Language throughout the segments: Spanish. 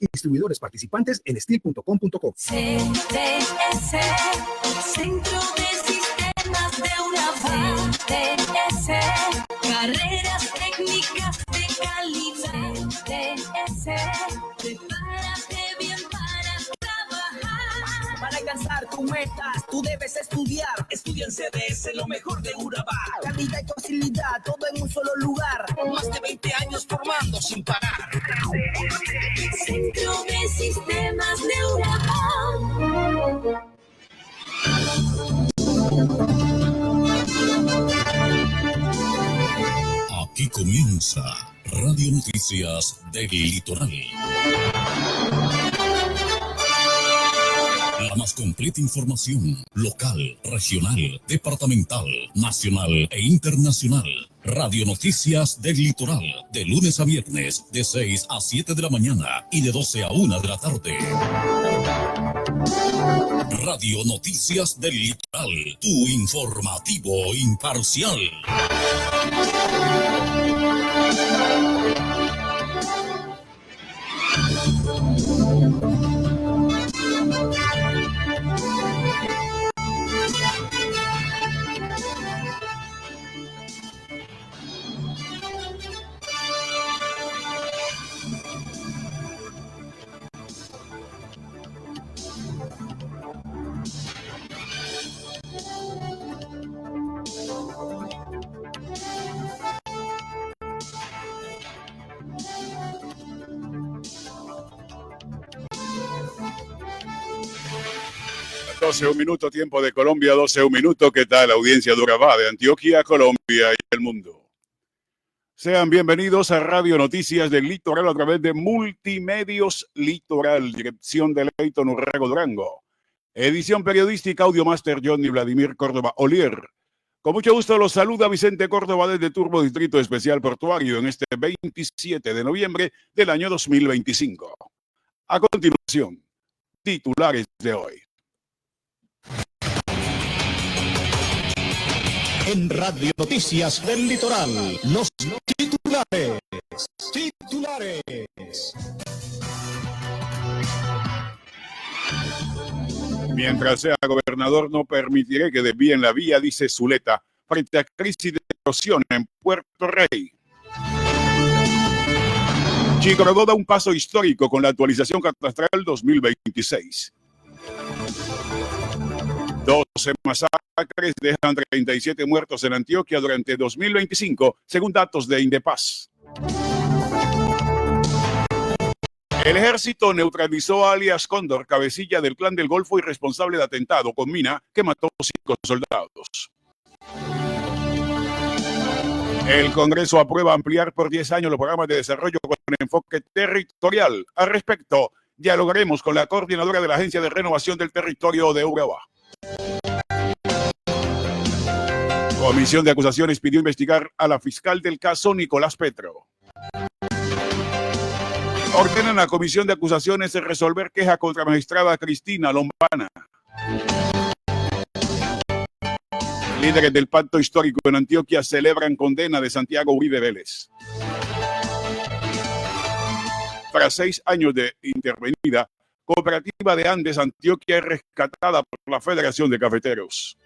Distribuidores participantes en steel.com.co. CTS, Centro de Sistemas de Urabá. CTS, carreras técnicas de calidad. CTS, prepárate bien para trabajar. Para alcanzar tus metas, tú debes estudiar. Estudia en CDS, lo mejor de Urabá. Calidad y facilidad, todo en un solo lugar. Más de 20 años formando sin parar. Centro de Sistemas de Urabá. Aquí comienza Radio Noticias del Litoral. La más completa información local, regional, departamental, nacional e internacional. Radio Noticias del Litoral, de lunes a viernes, de 6 a 7 de la mañana y de 12 a 1 de la tarde. Radio Noticias del Litoral, tu informativo imparcial. Un minuto, tiempo de Colombia, 12 un minuto. ¿Qué tal, audiencia de Urabá, de Antioquia, Colombia y el mundo? Sean bienvenidos a Radio Noticias del Litoral a través de Multimedios Litoral, dirección de Leighton Urrego Durango. Edición periodística, Audiomaster Johnny Vladimir Córdoba Olier. Con mucho gusto los saluda Vicente Córdoba desde Turbo Distrito Especial Portuario en este 27 de noviembre del año 2025. A continuación, titulares de hoy. En Radio Noticias del Litoral, los titulares. Mientras sea gobernador, no permitiré que desvíen la vía, dice Zuleta, frente a crisis de erosión en Puerto Rey. Chicorrodó da un paso histórico con la actualización catastral 2026. 12 masacres dejan 37 muertos en Antioquia durante 2025, según datos de Indepaz. El ejército neutralizó a alias Cóndor, cabecilla del Clan del Golfo y responsable de atentado con mina que mató 5 soldados. El Congreso aprueba ampliar por 10 años los programas de desarrollo con enfoque territorial. Al respecto, dialogaremos con la coordinadora de la Agencia de Renovación del Territorio de Urabá. Comisión de Acusaciones pidió investigar a la fiscal del caso Nicolás Petro. Ordenan a la Comisión de Acusaciones de resolver queja contra la magistrada Cristina Lombana. Líderes del pacto histórico en Antioquia celebran condena de Santiago Uribe Vélez. Tras 6 años de intervenida, Cooperativa de Andes Antioquia es rescatada por la Federación de Cafeteros.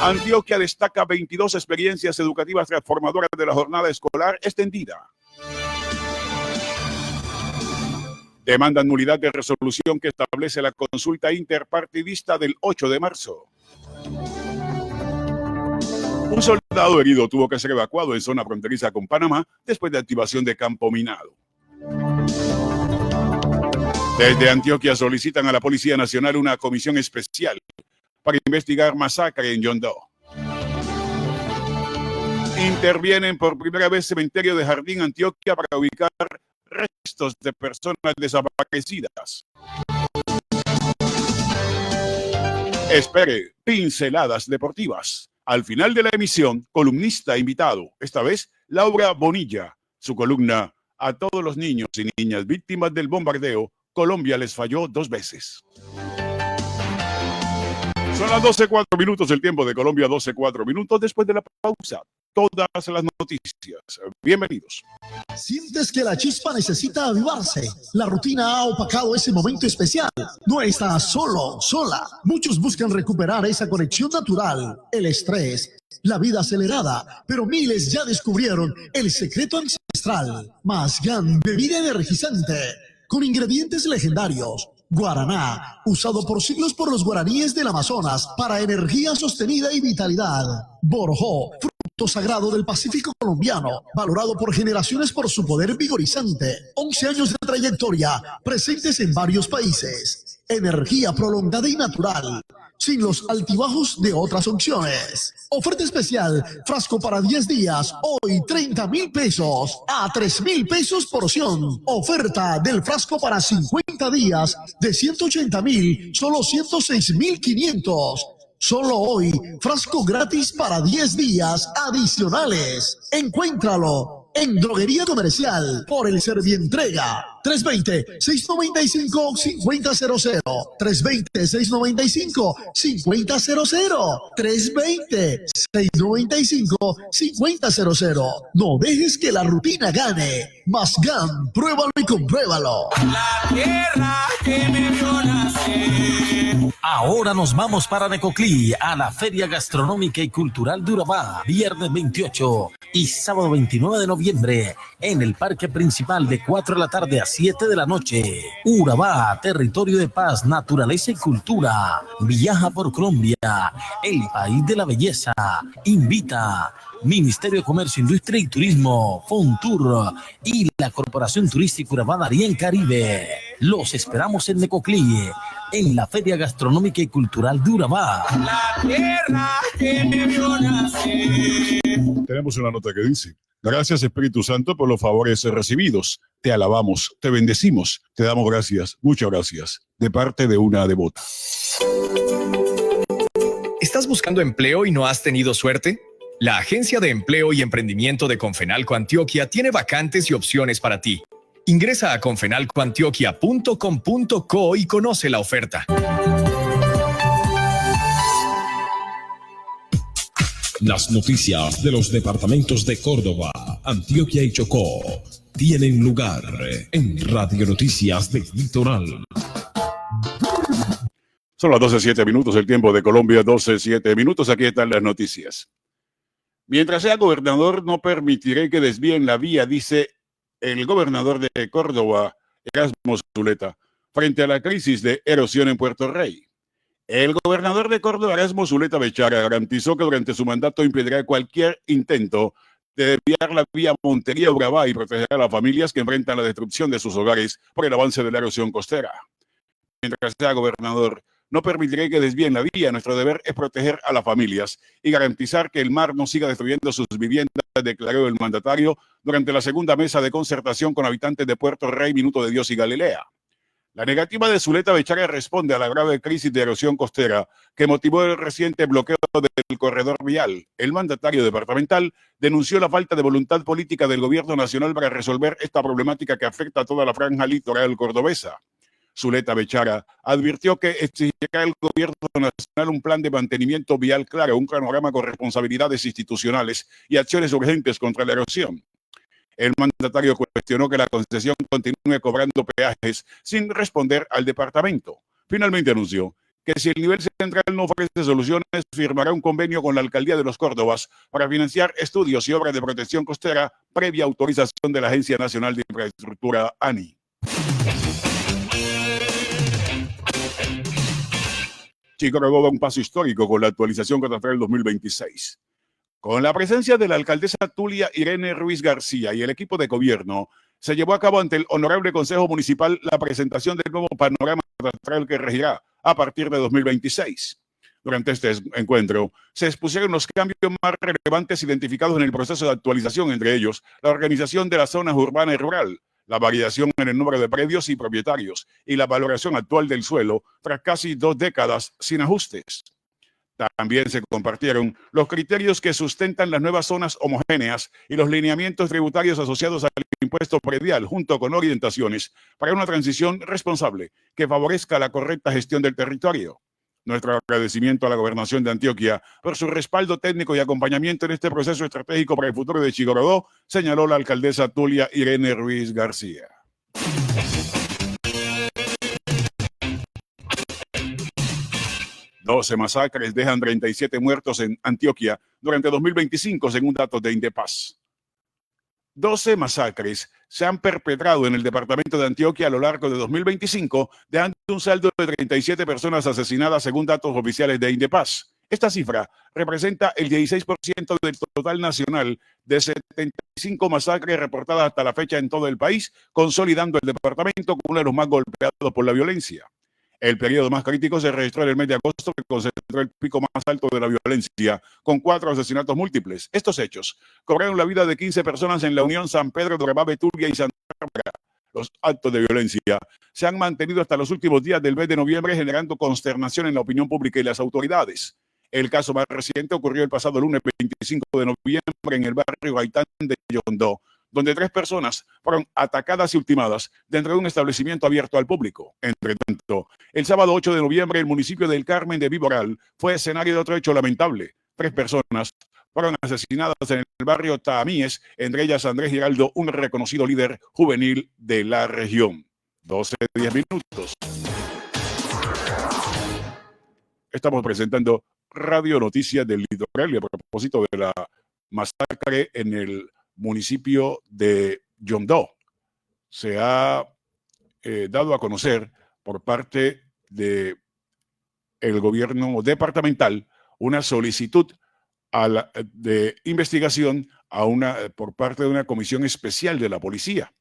Antioquia destaca 22 experiencias educativas transformadoras de la jornada escolar extendida. Demandan nulidad de resolución que establece la consulta interpartidista del 8 de marzo. Un soldado herido tuvo que ser evacuado en zona fronteriza con Panamá después de activación de campo minado. Desde Antioquia solicitan a la Policía Nacional una comisión especial para investigar masacre en Yondó. Intervienen por primera vez cementerio de Jardín Antioquia para ubicar restos de personas desaparecidas. Espere pinceladas deportivas. Al final de la emisión, columnista invitado, esta vez Laura Bonilla. Su columna: a todos los niños y niñas víctimas del bombardeo, Colombia les falló 2 veces. Son las 12:04 minutos, el tiempo de Colombia, 12:04 minutos. Después de la pausa, todas las noticias. Bienvenidos. ¿Sientes que la chispa necesita avivarse? La rutina ha opacado ese momento especial. No estás solo, sola. Muchos buscan recuperar esa conexión natural. El estrés, la vida acelerada, pero miles ya descubrieron el secreto ancestral. Masgan, bebida energizante, con ingredientes legendarios. Guaraná, usado por siglos por los guaraníes del Amazonas para energía sostenida y vitalidad. Borjó, fruto sagrado del Pacífico colombiano, valorado por generaciones por su poder vigorizante. 11 años de trayectoria, presentes en varios países. Energía prolongada y natural, sin los altibajos de otras opciones. Oferta especial, frasco para 10 días, hoy 30,000 pesos a 3,000 pesos porción. Oferta del frasco para 50 días de 180,000, solo 106,500. Solo hoy, frasco gratis para 10 días adicionales. Encuéntralo en Droguería Comercial por el Servientrega. 320-695-5000. 320-695-5000. 320-695-5000. No dejes que la rutina gane. Masgan, pruébalo y compruébalo. La tierra que me vio nacer. Ahora nos vamos para Necoclí, a la Feria Gastronómica y Cultural de Urabá, viernes 28 y sábado 29 de noviembre, en el parque principal de 4 de la tarde a 7 de la noche. Urabá, territorio de paz, naturaleza y cultura. Viaja por Colombia, el país de la belleza. Invita Ministerio de Comercio, Industria y Turismo, Fontur y la Corporación Turística Urabá Darién Caribe. Los esperamos en Necoclí, en la Feria Gastronómica y Cultural de Urabá. La tierra que me vio nacer. Tenemos una nota que dice: gracias, Espíritu Santo, por los favores recibidos. Te alabamos, te bendecimos, te damos gracias, muchas gracias, de parte de una devota. ¿Estás buscando empleo y no has tenido suerte? La Agencia de Empleo y Emprendimiento de Confenalco Antioquia tiene vacantes y opciones para ti. Ingresa a confenalcoantioquia.com.co y conoce la oferta. Las noticias de los departamentos de Córdoba, Antioquia y Chocó tienen lugar en Radio Noticias del Litoral. Son las 12:07, el tiempo de Colombia, 12:07. Aquí están las noticias. Mientras sea gobernador, no permitiré que desvíen la vía, dice el gobernador de Córdoba, Erasmo Zuleta, frente a la crisis de erosión en Puerto Rey. El gobernador de Córdoba, Erasmo Zuleta Bechara, garantizó que durante su mandato impedirá cualquier intento de desviar la vía Montería-Urabá y proteger a las familias que enfrentan la destrucción de sus hogares por el avance de la erosión costera. Mientras sea gobernador, no permitiré que desvíen la vía. Nuestro deber es proteger a las familias y garantizar que el mar no siga destruyendo sus viviendas, declaró el mandatario durante la segunda mesa de concertación con habitantes de Puerto Rey, Minuto de Dios y Galilea. La negativa de Zuleta Bechara responde a la grave crisis de erosión costera que motivó el reciente bloqueo del corredor vial. El mandatario departamental denunció la falta de voluntad política del gobierno nacional para resolver esta problemática que afecta a toda la franja litoral cordobesa. Zuleta Bechara advirtió que exigirá al gobierno nacional un plan de mantenimiento vial claro, un cronograma con responsabilidades institucionales y acciones urgentes contra la erosión. El mandatario cuestionó que la concesión continúe cobrando peajes sin responder al departamento. Finalmente anunció que si el nivel central no ofrece soluciones, firmará un convenio con la Alcaldía de Los Córdobas para financiar estudios y obras de protección costera previa autorización de la Agencia Nacional de Infraestructura, ANI. Chico Rego da un paso histórico con la actualización catastral 2026. Con la presencia de la alcaldesa Tulia Irene Ruiz García y el equipo de gobierno, se llevó a cabo ante el Honorable Consejo Municipal la presentación del nuevo panorama catastral que regirá a partir de 2026. Durante este encuentro, se expusieron los cambios más relevantes identificados en el proceso de actualización, entre ellos la organización de las zonas urbana y rural, la variación en el número de predios y propietarios y la valoración actual del suelo tras casi 2 décadas sin ajustes. También se compartieron los criterios que sustentan las nuevas zonas homogéneas y los lineamientos tributarios asociados al impuesto predial, junto con orientaciones para una transición responsable que favorezca la correcta gestión del territorio. Nuestro agradecimiento a la Gobernación de Antioquia por su respaldo técnico y acompañamiento en este proceso estratégico para el futuro de Chigorodó, señaló la alcaldesa Tulia Irene Ruiz García. Doce masacres dejan 37 muertos en Antioquia durante 2025, según datos de Indepaz. 12 masacres se han perpetrado en el departamento de Antioquia a lo largo de 2025, dejando un saldo de 37 personas asesinadas, según datos oficiales de Indepaz. Esta cifra representa el 16% del total nacional de 75 masacres reportadas hasta la fecha en todo el país, consolidando el departamento como uno de los más golpeados por la violencia. El periodo más crítico se registró en el mes de agosto, que concentró el pico más alto de la violencia, con 4 asesinatos múltiples. Estos hechos cobraron la vida de 15 personas en la Unión San Pedro de Urabá, Betulia y Santa Bárbara. Los actos de violencia se han mantenido hasta los últimos días del mes de noviembre, generando consternación en la opinión pública y las autoridades. El caso más reciente ocurrió el pasado lunes 25 de noviembre en el barrio Gaitán de Yondó, donde 3 personas fueron atacadas y ultimadas dentro de un establecimiento abierto al público. Entre tanto, el sábado 8 de noviembre, el municipio del Carmen de Viboral fue escenario de otro hecho lamentable. 3 personas fueron asesinadas en el barrio Taamíes, entre ellas Andrés Giraldo, un reconocido líder juvenil de la región. 12:10 minutos. Estamos presentando Radio Noticias del Litoral y a propósito de la masacre en el municipio de Yondó, se ha dado a conocer por parte de el gobierno departamental una solicitud de investigación por parte de una comisión especial de la policía,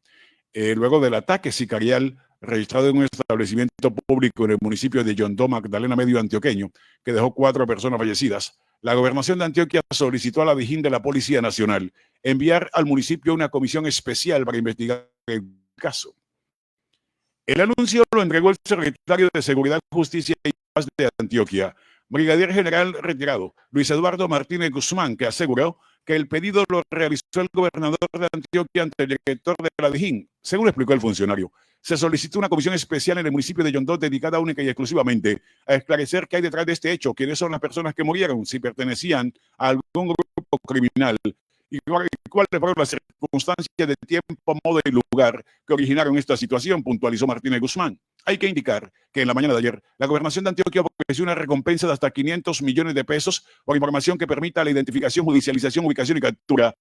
luego del ataque sicarial registrado en un establecimiento público en el municipio de Yondó, Magdalena Medio antioqueño, que dejó 4 personas fallecidas. La Gobernación de Antioquia solicitó a la Dijín de la Policía Nacional enviar al municipio una comisión especial para investigar el caso. El anuncio lo entregó el secretario de Seguridad, Justicia y Paz de Antioquia, brigadier general retirado Luis Eduardo Martínez Guzmán, que aseguró que el pedido lo realizó el gobernador de Antioquia ante el director de la Dijín. Según explicó el funcionario, se solicitó una comisión especial en el municipio de Yondó dedicada única y exclusivamente a esclarecer qué hay detrás de este hecho, quiénes son las personas que murieron, si pertenecían a algún grupo criminal y cuáles fueron las circunstancias de tiempo, modo y lugar que originaron esta situación, puntualizó Martínez Guzmán. Hay que indicar que en la mañana de ayer, la Gobernación de Antioquia ofreció una recompensa de hasta 500 millones de pesos por información que permita la identificación, judicialización, ubicación y captura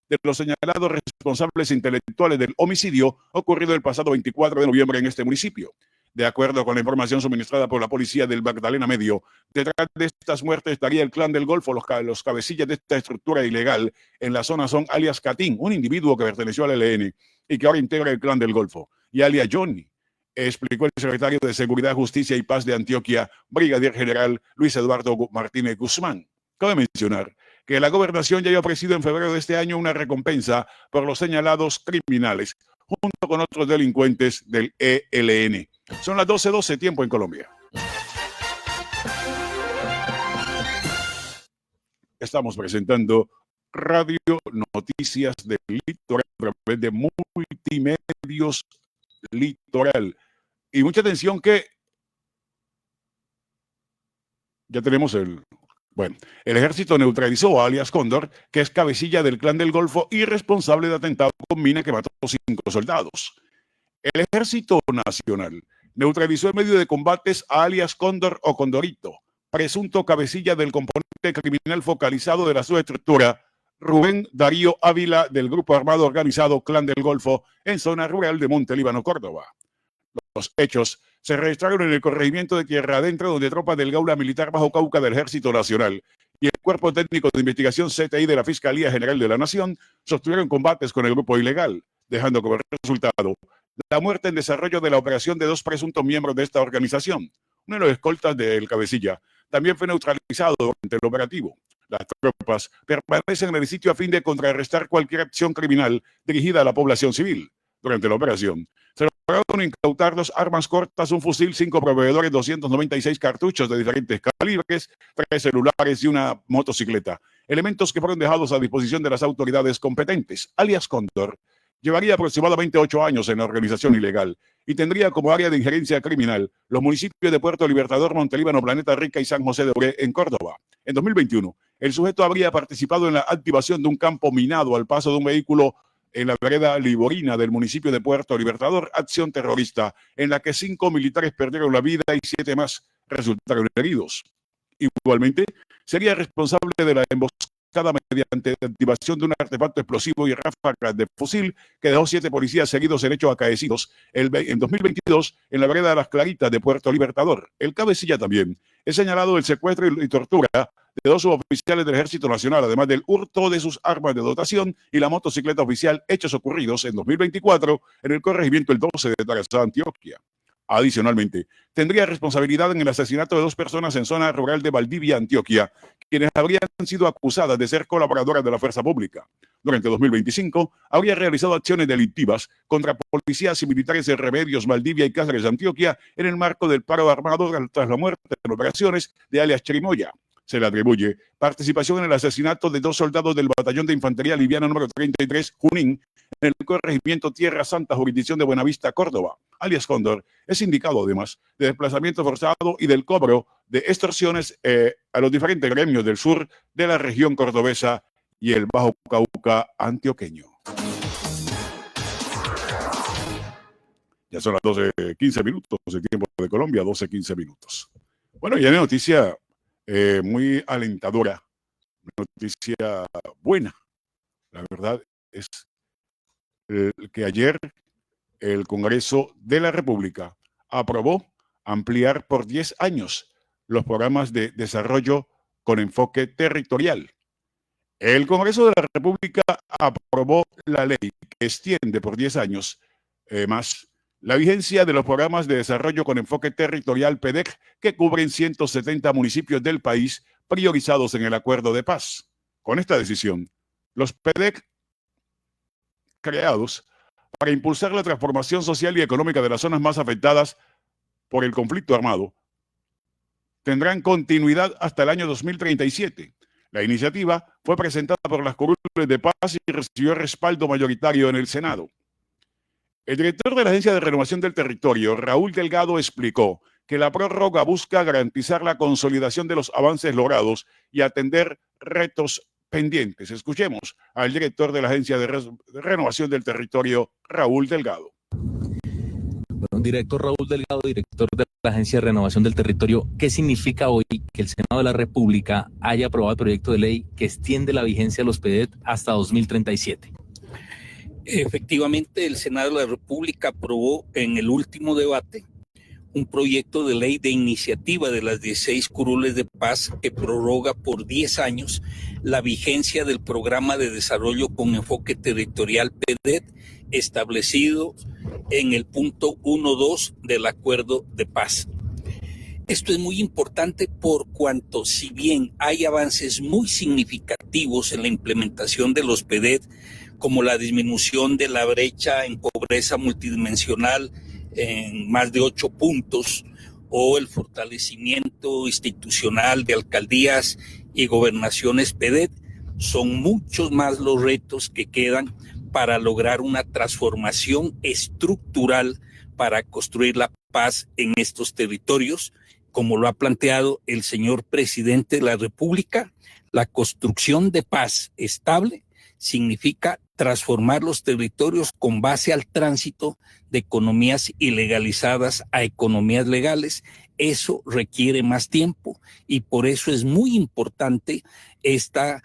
de los señalados responsables intelectuales del homicidio ocurrido el pasado 24 de noviembre en este municipio. De acuerdo con la información suministrada por la policía del Magdalena Medio, detrás de estas muertes estaría el Clan del Golfo. Los cabecillas de esta estructura ilegal en la zona son alias Catín, un individuo que perteneció al ELN y que ahora integra el Clan del Golfo, y alias Johnny, explicó el secretario de Seguridad, Justicia y Paz de Antioquia, brigadier general Luis Eduardo Martínez Guzmán. Cabe mencionar que la gobernación ya había ofrecido en febrero de este año una recompensa por los señalados criminales, junto con otros delincuentes del ELN. Son las 12:12, tiempo en Colombia. Estamos presentando Radio Noticias del Litoral a través de Multimedios Litoral. Y mucha atención que ya tenemos el ejército neutralizó a alias Cóndor, que es cabecilla del Clan del Golfo y responsable de atentado con mina que mató 5 soldados. El Ejército Nacional neutralizó en medio de combates a alias Cóndor o Condorito, presunto cabecilla del componente criminal focalizado de la subestructura Rubén Darío Ávila del grupo armado organizado Clan del Golfo en zona rural de Monte Líbano, Córdoba. Los hechos se registraron en el corregimiento de Tierra Adentro, donde tropas del Gaula Militar Bajo Cauca del Ejército Nacional y el Cuerpo Técnico de Investigación CTI de la Fiscalía General de la Nación sostuvieron combates con el grupo ilegal, dejando como resultado la muerte en desarrollo de la operación de 2 presuntos miembros de esta organización. Uno de los escoltas del cabecilla también fue neutralizado durante el operativo. Las tropas permanecen en el sitio a fin de contrarrestar cualquier acción criminal dirigida a la población civil. Durante la operación, se lograron incautar 2 armas cortas, un fusil, 5 proveedores, 296 cartuchos de diferentes calibres, 3 celulares y una motocicleta. Elementos que fueron dejados a disposición de las autoridades competentes. Alias Cóndor, Llevaría aproximadamente 8 años en la organización ilegal y tendría como área de injerencia criminal los municipios de Puerto Libertador, Montelíbano, Planeta Rica y San José de Oré en Córdoba. En 2021, el sujeto habría participado en la activación de un campo minado al paso de un vehículo en la vereda Liborina del municipio de Puerto Libertador, acción terrorista en la que 5 militares perdieron la vida y 7 más resultaron heridos. Igualmente, sería responsable de la emboscada mediante activación de un artefacto explosivo y ráfagas de fusil que dejó 7 policías heridos en hechos acaecidos en 2022 en la vereda de Las Claritas de Puerto Libertador. El cabecilla también es señalado del secuestro y tortura de 2 suboficiales del Ejército Nacional, además del hurto de sus armas de dotación y la motocicleta oficial, hechos ocurridos en 2024 en el corregimiento El 12 de Tarazá, Antioquia. Adicionalmente, tendría responsabilidad en el asesinato de 2 personas en zona rural de Valdivia, Antioquia, quienes habrían sido acusadas de ser colaboradoras de la fuerza pública. Durante 2025, habría realizado acciones delictivas contra policías y militares de Remedios, Valdivia y Cáceres, Antioquia, en el marco del paro armado tras la muerte en operaciones de alias Chirimoya. Se le atribuye participación en el asesinato de 2 soldados del Batallón de Infantería Liviana número 33, Junín, en el corregimiento Tierra Santa, jurisdicción de Buenavista, Córdoba. Alias Cóndor es indicado además de desplazamiento forzado y del cobro de extorsiones a los diferentes gremios del sur de la región cordobesa y el Bajo Cauca antioqueño. Ya son las 12:15 minutos, el tiempo de Colombia, 12:15 minutos. Bueno, y hay una noticia muy alentadora, una noticia buena. La verdad es que ayer el Congreso de la República aprobó ampliar por 10 años los programas de desarrollo con enfoque territorial. El Congreso de la República aprobó la ley que extiende por 10 años más la vigencia de los programas de desarrollo con enfoque territorial PEDEC que cubren 170 municipios del país priorizados en el acuerdo de paz. Con esta decisión, los PEDEC creados para impulsar la transformación social y económica de las zonas más afectadas por el conflicto armado tendrán continuidad hasta el año 2037. La iniciativa fue presentada por las curules de paz y recibió respaldo mayoritario en el Senado. El director de la Agencia de Renovación del Territorio, Raúl Delgado, explicó que la prórroga busca garantizar la consolidación de los avances logrados y atender retos pendientes. Escuchemos al director de la Agencia de Renovación del Territorio, Raúl Delgado. Bueno, director Raúl Delgado, director de la Agencia de Renovación del Territorio, ¿qué significa hoy que el Senado de la República haya aprobado el proyecto de ley que extiende la vigencia de los PEDEC hasta 2037? Efectivamente, el Senado de la República aprobó en el último debate un proyecto de ley de iniciativa de las 16 curules de paz que prorroga por 10 años la vigencia del programa de desarrollo con enfoque territorial PEDEC establecido en el punto 1.2 del acuerdo de paz. Esto es muy importante por cuanto, si bien hay avances muy significativos en la implementación de los PEDEC, como la disminución de la brecha en pobreza multidimensional en más de 8 puntos, o el fortalecimiento institucional de alcaldías y gobernaciones PEDEC, son muchos más los retos que quedan para lograr una transformación estructural para construir la paz en estos territorios. Como lo ha planteado el señor presidente de la República, la construcción de paz estable significa transformar los territorios con base al tránsito de economías ilegalizadas a economías legales. Eso requiere más tiempo y por eso es muy importante esta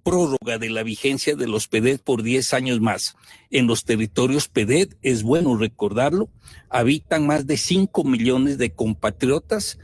prórroga de la vigencia de los PEDEC por 10 años más. En los territorios PEDEC, es bueno recordarlo, habitan más de 5 millones de compatriotas.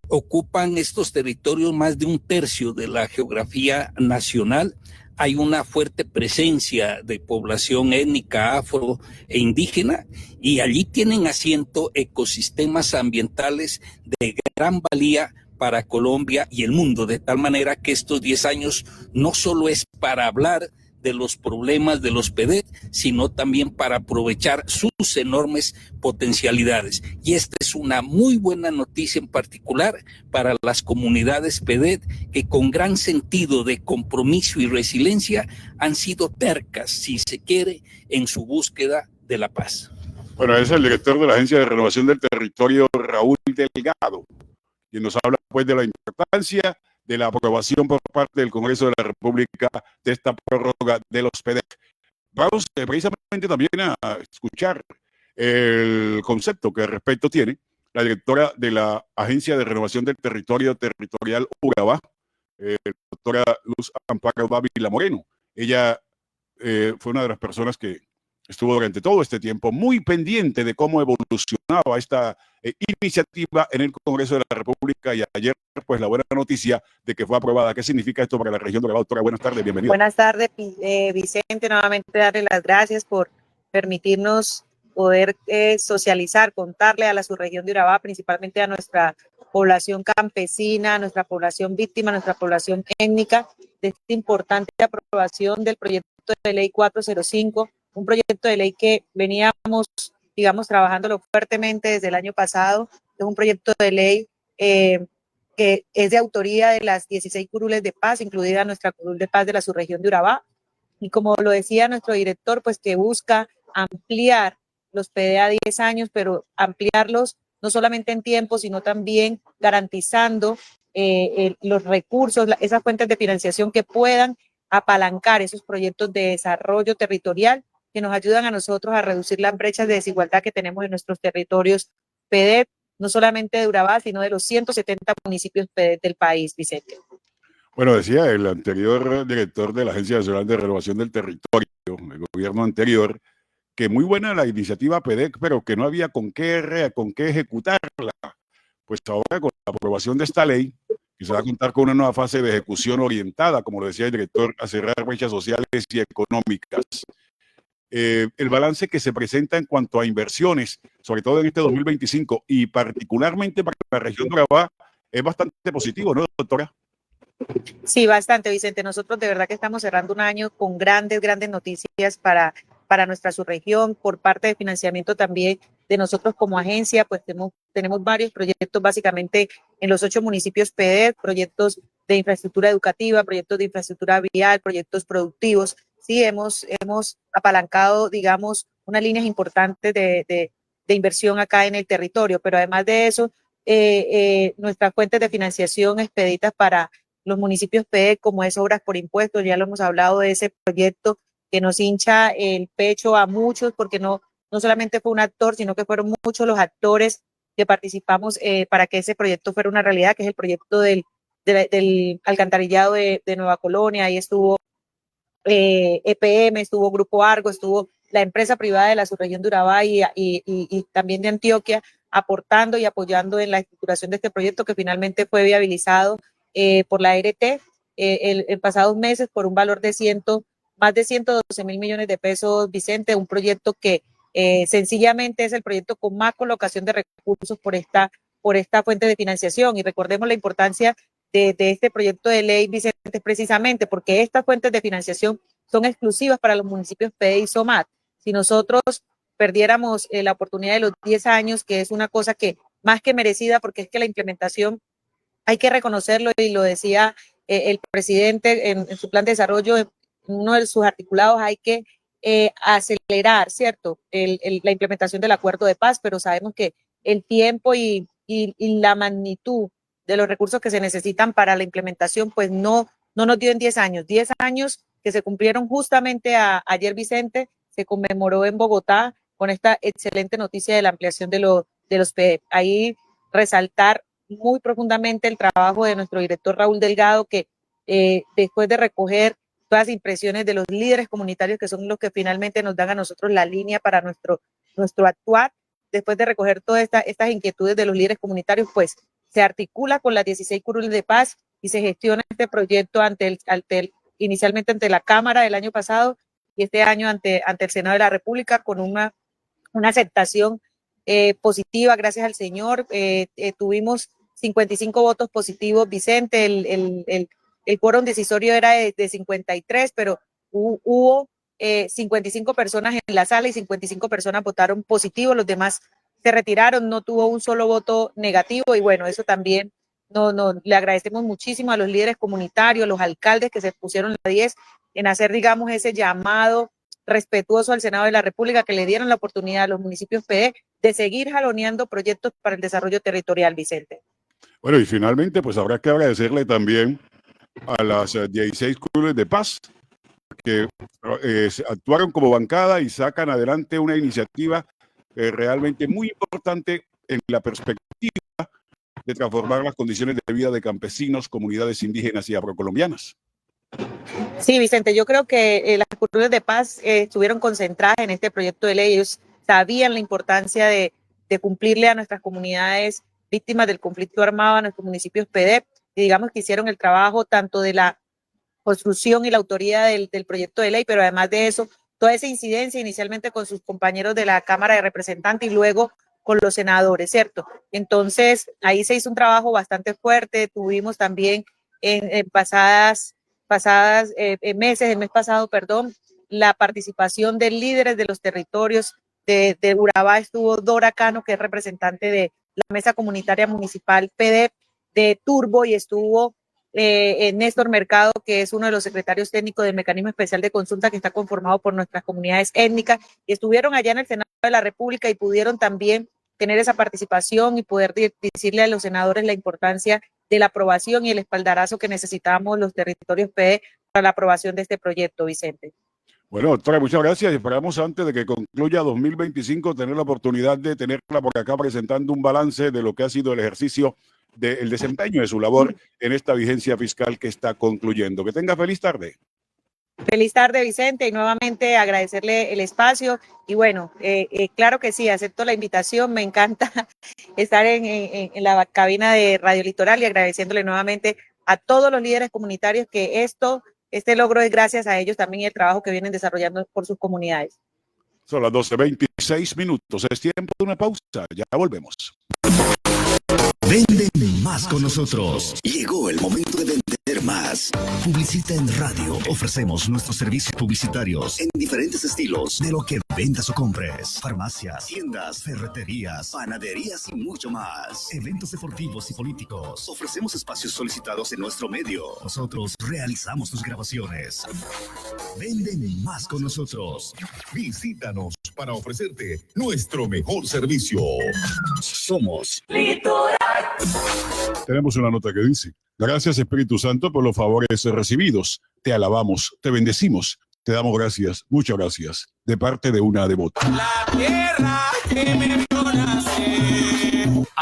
Ocupan estos territorios más de 1/3 de la geografía nacional. Hay una fuerte presencia de población étnica, afro e indígena, y allí tienen asiento ecosistemas ambientales de gran valía para Colombia y el mundo, de tal manera que estos 10 años no solo es para hablar de los problemas de los PEDET, sino también para aprovechar sus enormes potencialidades. Y esta es una muy buena noticia en particular para las comunidades PEDET que con gran sentido de compromiso y resiliencia han sido tercas, si se quiere, en su búsqueda de la paz. Bueno, es el director de la Agencia de Renovación del Territorio, Raúl Delgado, quien nos habla pues de la importancia de la aprobación por parte del Congreso de la República de esta prórroga de los PEDEC. Vamos precisamente también a escuchar el concepto que al respecto tiene la directora de la Agencia de Renovación del Territorial Urabá, doctora Luz Amparo Dávila Moreno. Ella fue una de las personas que estuvo durante todo este tiempo muy pendiente de cómo evolucionaba esta iniciativa en el Congreso de la República, y ayer pues la buena noticia de que fue aprobada. ¿Qué significa esto para la región de Urabá? Doctora, buenas tardes, bienvenida. Buenas tardes, Vicente, nuevamente darle las gracias por permitirnos poder socializar, contarle a la subregión de Urabá, principalmente a nuestra población campesina, a nuestra población víctima, a nuestra población étnica, de esta importante aprobación del proyecto de ley 405, un proyecto de ley que veníamos, digamos, trabajándolo fuertemente desde el año pasado. Es un proyecto de ley que es de autoría de las 16 curules de paz, incluida nuestra curul de paz de la subregión de Urabá. Y como lo decía nuestro director, pues que busca ampliar los PD a 10 años, pero ampliarlos no solamente en tiempo, sino también garantizando los recursos, esas fuentes de financiación que puedan apalancar esos proyectos de desarrollo territorial que nos ayudan a nosotros a reducir las brechas de desigualdad que tenemos en nuestros territorios PEDET, no solamente de Urabá, sino de los 170 municipios PEDET del país, Vicente. Bueno, decía el anterior director de la Agencia Nacional de Renovación del Territorio, el gobierno anterior, que muy buena la iniciativa PEDEC, pero que no había con qué ejecutarla. Pues ahora con la aprobación de esta ley, que se va a contar con una nueva fase de ejecución orientada, como lo decía el director, a cerrar brechas sociales y económicas. El balance que se presenta en cuanto a inversiones, sobre todo en este 2025 y particularmente para la región de Urabá, es bastante positivo, ¿no, doctora? Sí, bastante, Vicente. Nosotros de verdad que estamos cerrando un año con grandes noticias para nuestra subregión, por parte de financiamiento también de nosotros como agencia. Pues tenemos varios proyectos básicamente en los 8 municipios PEDET, proyectos de infraestructura educativa, proyectos de infraestructura vial, proyectos productivos. Sí, hemos apalancado, digamos, unas líneas importantes de inversión acá en el territorio, pero además de eso, nuestras fuentes de financiación expeditas para los municipios PEDET, como es Obras por Impuestos, ya lo hemos hablado de ese proyecto que nos hincha el pecho a muchos, porque no solamente fue un actor, sino que fueron muchos los actores que participamos para que ese proyecto fuera una realidad, que es el proyecto del alcantarillado de Nueva Colonia. Ahí estuvo EPM, estuvo Grupo Argo, estuvo la empresa privada de la subregión de Urabá y también de Antioquia, aportando y apoyando en la estructuración de este proyecto, que finalmente fue viabilizado por la ART en pasados meses por un valor de más de 112 mil millones de pesos, Vicente, un proyecto que sencillamente es el proyecto con más colocación de recursos por esta fuente de financiación. Y recordemos la importancia de este proyecto de ley, Vicente, precisamente porque estas fuentes de financiación son exclusivas para los municipios PEDET y SOMAT. Si nosotros perdiéramos la oportunidad de los 10 años, que es una cosa que más que merecida, porque es que la implementación hay que reconocerlo, y lo decía el presidente en su plan de desarrollo, en uno de sus articulados, hay que acelerar, ¿cierto?, la implementación del acuerdo de paz, pero sabemos que el tiempo y la magnitud de los recursos que se necesitan para la implementación, pues no nos dio en 10 años. 10 años que se cumplieron justamente ayer, Vicente, se conmemoró en Bogotá con esta excelente noticia de la ampliación de los PEDET. Ahí resaltar muy profundamente el trabajo de nuestro director Raúl Delgado, que después de recoger todas las impresiones de los líderes comunitarios, que son los que finalmente nos dan a nosotros la línea para nuestro actuar, después de recoger todas estas inquietudes de los líderes comunitarios, pues se articula con las 16 curules de paz y se gestiona este proyecto inicialmente ante la Cámara el año pasado y este año ante el Senado de la República, con una aceptación positiva, gracias al Señor. Tuvimos 55 votos positivos, Vicente. El quórum decisorio era de 53, pero hubo 55 personas en la sala y 55 personas votaron positivo, los demás se retiraron, no tuvo un solo voto negativo y bueno, eso también le agradecemos muchísimo a los líderes comunitarios, los alcaldes que se pusieron la 10 en hacer, digamos, ese llamado respetuoso al Senado de la República, que le dieron la oportunidad a los municipios PD de seguir jaloneando proyectos para el desarrollo territorial, Vicente. Bueno, y finalmente, pues habrá que agradecerle también a las 16 curules de paz que actuaron como bancada y sacan adelante una iniciativa realmente muy importante en la perspectiva de transformar las condiciones de vida de campesinos, comunidades indígenas y afrocolombianas. Sí, Vicente, yo creo que las curules de paz estuvieron concentradas en este proyecto de ley. Ellos sabían la importancia de cumplirle a nuestras comunidades víctimas del conflicto armado, a nuestros municipios PD, y digamos que hicieron el trabajo tanto de la construcción y la autoría del proyecto de ley, pero además de eso, toda esa incidencia inicialmente con sus compañeros de la Cámara de Representantes y luego con los senadores, ¿cierto? Entonces, ahí se hizo un trabajo bastante fuerte. Tuvimos también en el mes pasado, la participación de líderes de los territorios de Urabá. Estuvo Dora Cano, que es representante de la Mesa Comunitaria Municipal PD de Turbo, y estuvo Néstor Mercado, que es uno de los secretarios técnicos del Mecanismo Especial de Consulta, que está conformado por nuestras comunidades étnicas, y estuvieron allá en el Senado de la República y pudieron también tener esa participación y poder decirle a los senadores la importancia de la aprobación y el espaldarazo que necesitamos los territorios PD para la aprobación de este proyecto, Vicente. Bueno, doctora, muchas gracias. Esperamos antes de que concluya 2025 tener la oportunidad de tenerla por acá presentando un balance de lo que ha sido el ejercicio del desempeño de su labor en esta vigencia fiscal que está concluyendo. Que tenga feliz tarde. Feliz tarde, Vicente, y nuevamente agradecerle el espacio. Y bueno, claro que sí, acepto la invitación. Me encanta estar en la cabina de Radio Litoral y agradeciéndole nuevamente a todos los líderes comunitarios que este logro es gracias a ellos también y el trabajo que vienen desarrollando por sus comunidades. Son las 12:26 minutos. Es tiempo de una pausa. Ya volvemos. Vende más con nosotros. Llegó el momento de vender más. Publicita en radio. Ofrecemos nuestros servicios publicitarios en diferentes estilos de lo que vendas o compres. Farmacias, tiendas, ferreterías, panaderías y mucho más. Eventos deportivos y políticos. Ofrecemos espacios solicitados en nuestro medio. Nosotros realizamos tus grabaciones. Vende más con nosotros. Visítanos para ofrecerte nuestro mejor servicio. Somos Litoral. Tenemos una nota que dice: gracias, Espíritu Santo, por los favores recibidos. Te alabamos, te bendecimos, te damos gracias, muchas gracias, de parte de una devota. La tierra que me vio nacer.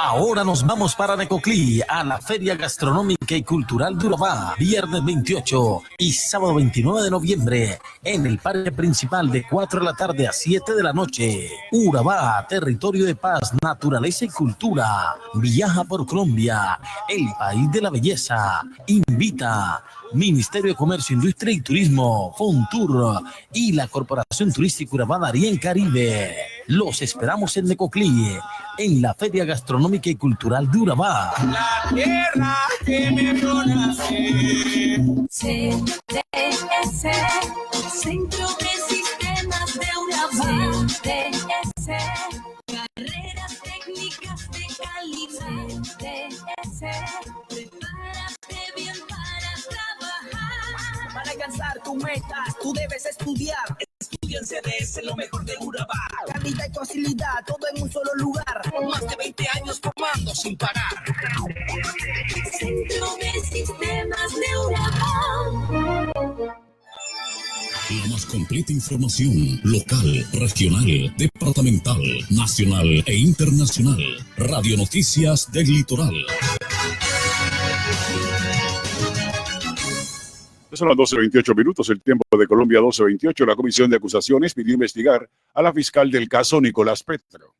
Ahora nos vamos para Necoclí, a la Feria Gastronómica y Cultural de Urabá, viernes 28 y sábado 29 de noviembre, en el parque principal de 4 de la tarde a 7 de la noche. Urabá, territorio de paz, naturaleza y cultura. Viaja por Colombia, el país de la belleza. Invita Ministerio de Comercio, Industria y Turismo, Fontur y la Corporación Turística Urabá Darién Caribe. Los esperamos en Necoclí, en la Feria Gastronómica y Cultural de Urabá. La tierra que me vio nacer. CTS, Centro de Sistemas de Urabá. CTS, carreras técnicas de calidad. CTS, prepárate bien para trabajar. Para alcanzar tus metas, tú debes estudiar. Estudia en CDS, lo mejor de Urabá. Calidad y facilidad, todo en un solo lugar. Más de 20 años formando sin parar. Centro de Sistemas de Urabá. La más completa información local, regional, departamental, nacional e internacional. Radio Noticias del Litoral. Son las 12:28 minutos, el tiempo de Colombia 12:28. La Comisión de Acusaciones pidió investigar a la fiscal del caso, Nicolás Petro.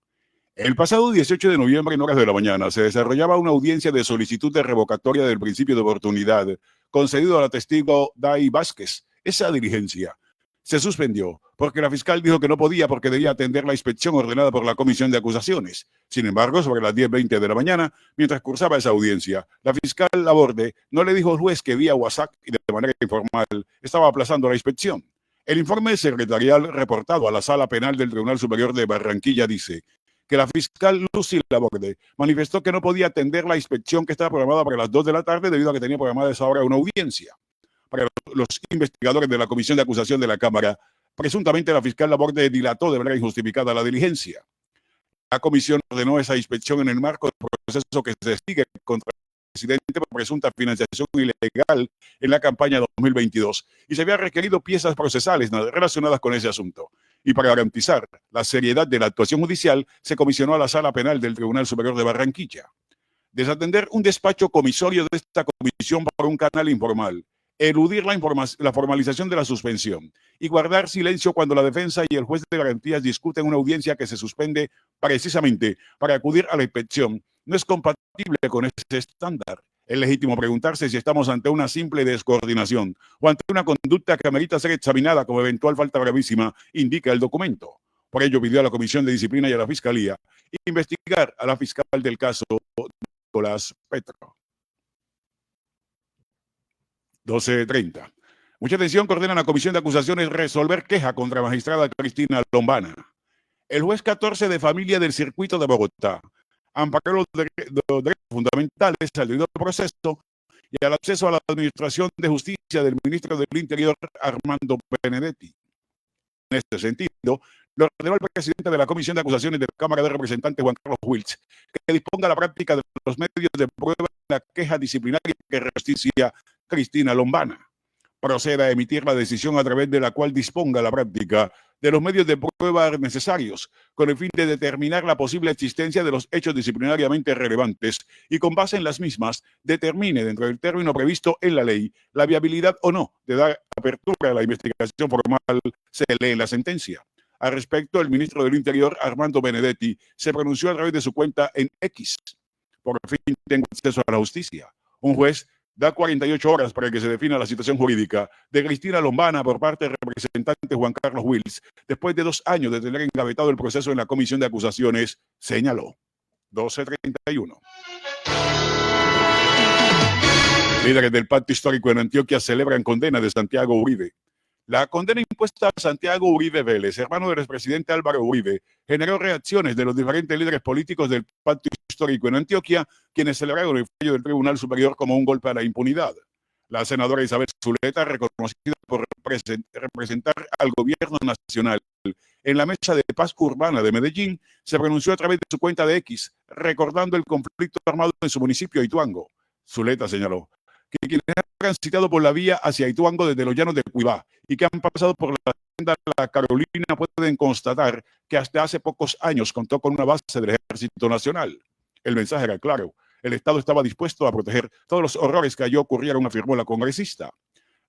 El pasado 18 de noviembre, en horas de la mañana, se desarrollaba una audiencia de solicitud de revocatoria del principio de oportunidad concedido a la testigo Day Vázquez. Esa diligencia se suspendió porque la fiscal dijo que no podía porque debía atender la inspección ordenada por la Comisión de Acusaciones. Sin embargo, sobre las 10:20 de la mañana, mientras cursaba esa audiencia, la fiscal Laborde no le dijo al juez que vía WhatsApp y de manera informal estaba aplazando la inspección. El informe secretarial reportado a la Sala Penal del Tribunal Superior de Barranquilla dice que la fiscal Lucy Laborde manifestó que no podía atender la inspección que estaba programada para las 2 de la tarde debido a que tenía programada a esa hora una audiencia. Para los investigadores de la Comisión de Acusación de la Cámara, presuntamente la fiscal Laborde dilató de manera injustificada la diligencia. La comisión ordenó esa inspección en el marco del proceso que se sigue contra el presidente por presunta financiación ilegal en la campaña 2022 y se había requerido piezas procesales relacionadas con ese asunto. Y para garantizar la seriedad de la actuación judicial, se comisionó a la Sala Penal del Tribunal Superior de Barranquilla. Desatender un despacho comisorio de esta comisión por un canal informal, eludir la formalización de la suspensión y guardar silencio cuando la defensa y el juez de garantías discuten una audiencia que se suspende precisamente para acudir a la inspección, no es compatible con ese estándar. Es legítimo preguntarse si estamos ante una simple descoordinación o ante una conducta que amerita ser examinada como eventual falta gravísima, indica el documento. Por ello pidió a la Comisión de Disciplina y a la Fiscalía investigar a la fiscal del caso, Nicolás Petro. 12:30. Mucha atención, que ordena la Comisión de Acusaciones resolver queja contra la magistrada Cristina Lombana. El juez 14 de familia del circuito de Bogotá amparó los derechos fundamentales al debido proceso y al acceso a la administración de justicia del ministro del Interior, Armando Benedetti. En este sentido, lo ordenó el presidente de la Comisión de Acusaciones de la Cámara de Representantes, Juan Carlos Wills, que disponga la práctica de los medios de prueba en la queja disciplinaria que justicia Cristina Lombana. Proceda a emitir la decisión a través de la cual disponga la práctica de los medios de prueba necesarios con el fin de determinar la posible existencia de los hechos disciplinariamente relevantes y con base en las mismas determine dentro del término previsto en la ley la viabilidad o no de dar apertura a la investigación formal, se lee en la sentencia. Al respecto, el ministro del Interior, Armando Benedetti, se pronunció a través de su cuenta en X. Por fin tengo acceso a la justicia. Un juez da 48 horas para que se defina la situación jurídica de Cristina Lombana por parte del representante Juan Carlos Wills, después de 2 años de tener engavetado el proceso en la Comisión de Acusaciones, señaló. 12:31. Líderes del Pacto Histórico en Antioquia celebran condena de Santiago Uribe. La condena impuesta a Santiago Uribe Vélez, hermano del expresidente Álvaro Uribe, generó reacciones de los diferentes líderes políticos del Pacto Histórico en Antioquia, quienes celebraron el fallo del Tribunal Superior como un golpe a la impunidad. La senadora Isabel Zuleta, reconocida por representar al gobierno nacional en la Mesa de Paz Urbana de Medellín, se pronunció a través de su cuenta de X, recordando el conflicto armado en su municipio, Ituango. Zuleta señaló que quienes han transitado por la vía hacia Ituango desde los llanos de Cuibá y que han pasado por la senda de la Carolina pueden constatar que hasta hace pocos años contó con una base del Ejército Nacional. El mensaje era claro: el Estado estaba dispuesto a proteger todos los horrores que allí ocurrieron, afirmó la congresista.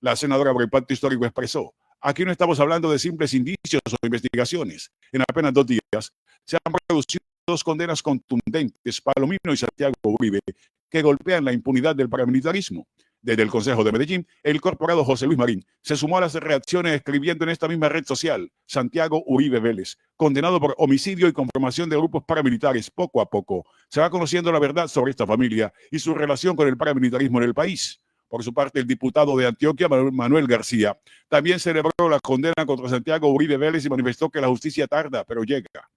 La senadora por el Pacto Histórico expresó: aquí no estamos hablando de simples indicios o investigaciones. En apenas 2 días se han producido 2 condenas contundentes, Palomino y Santiago Uribe, que golpean la impunidad del paramilitarismo. Desde el Consejo de Medellín, el corporado José Luis Marín se sumó a las reacciones escribiendo en esta misma red social: Santiago Uribe Vélez, condenado por homicidio y conformación de grupos paramilitares. Poco a poco se va conociendo la verdad sobre esta familia y su relación con el paramilitarismo en el país. Por su parte, el diputado de Antioquia, Manuel García, también celebró la condena contra Santiago Uribe Vélez y manifestó que la justicia tarda, pero llega.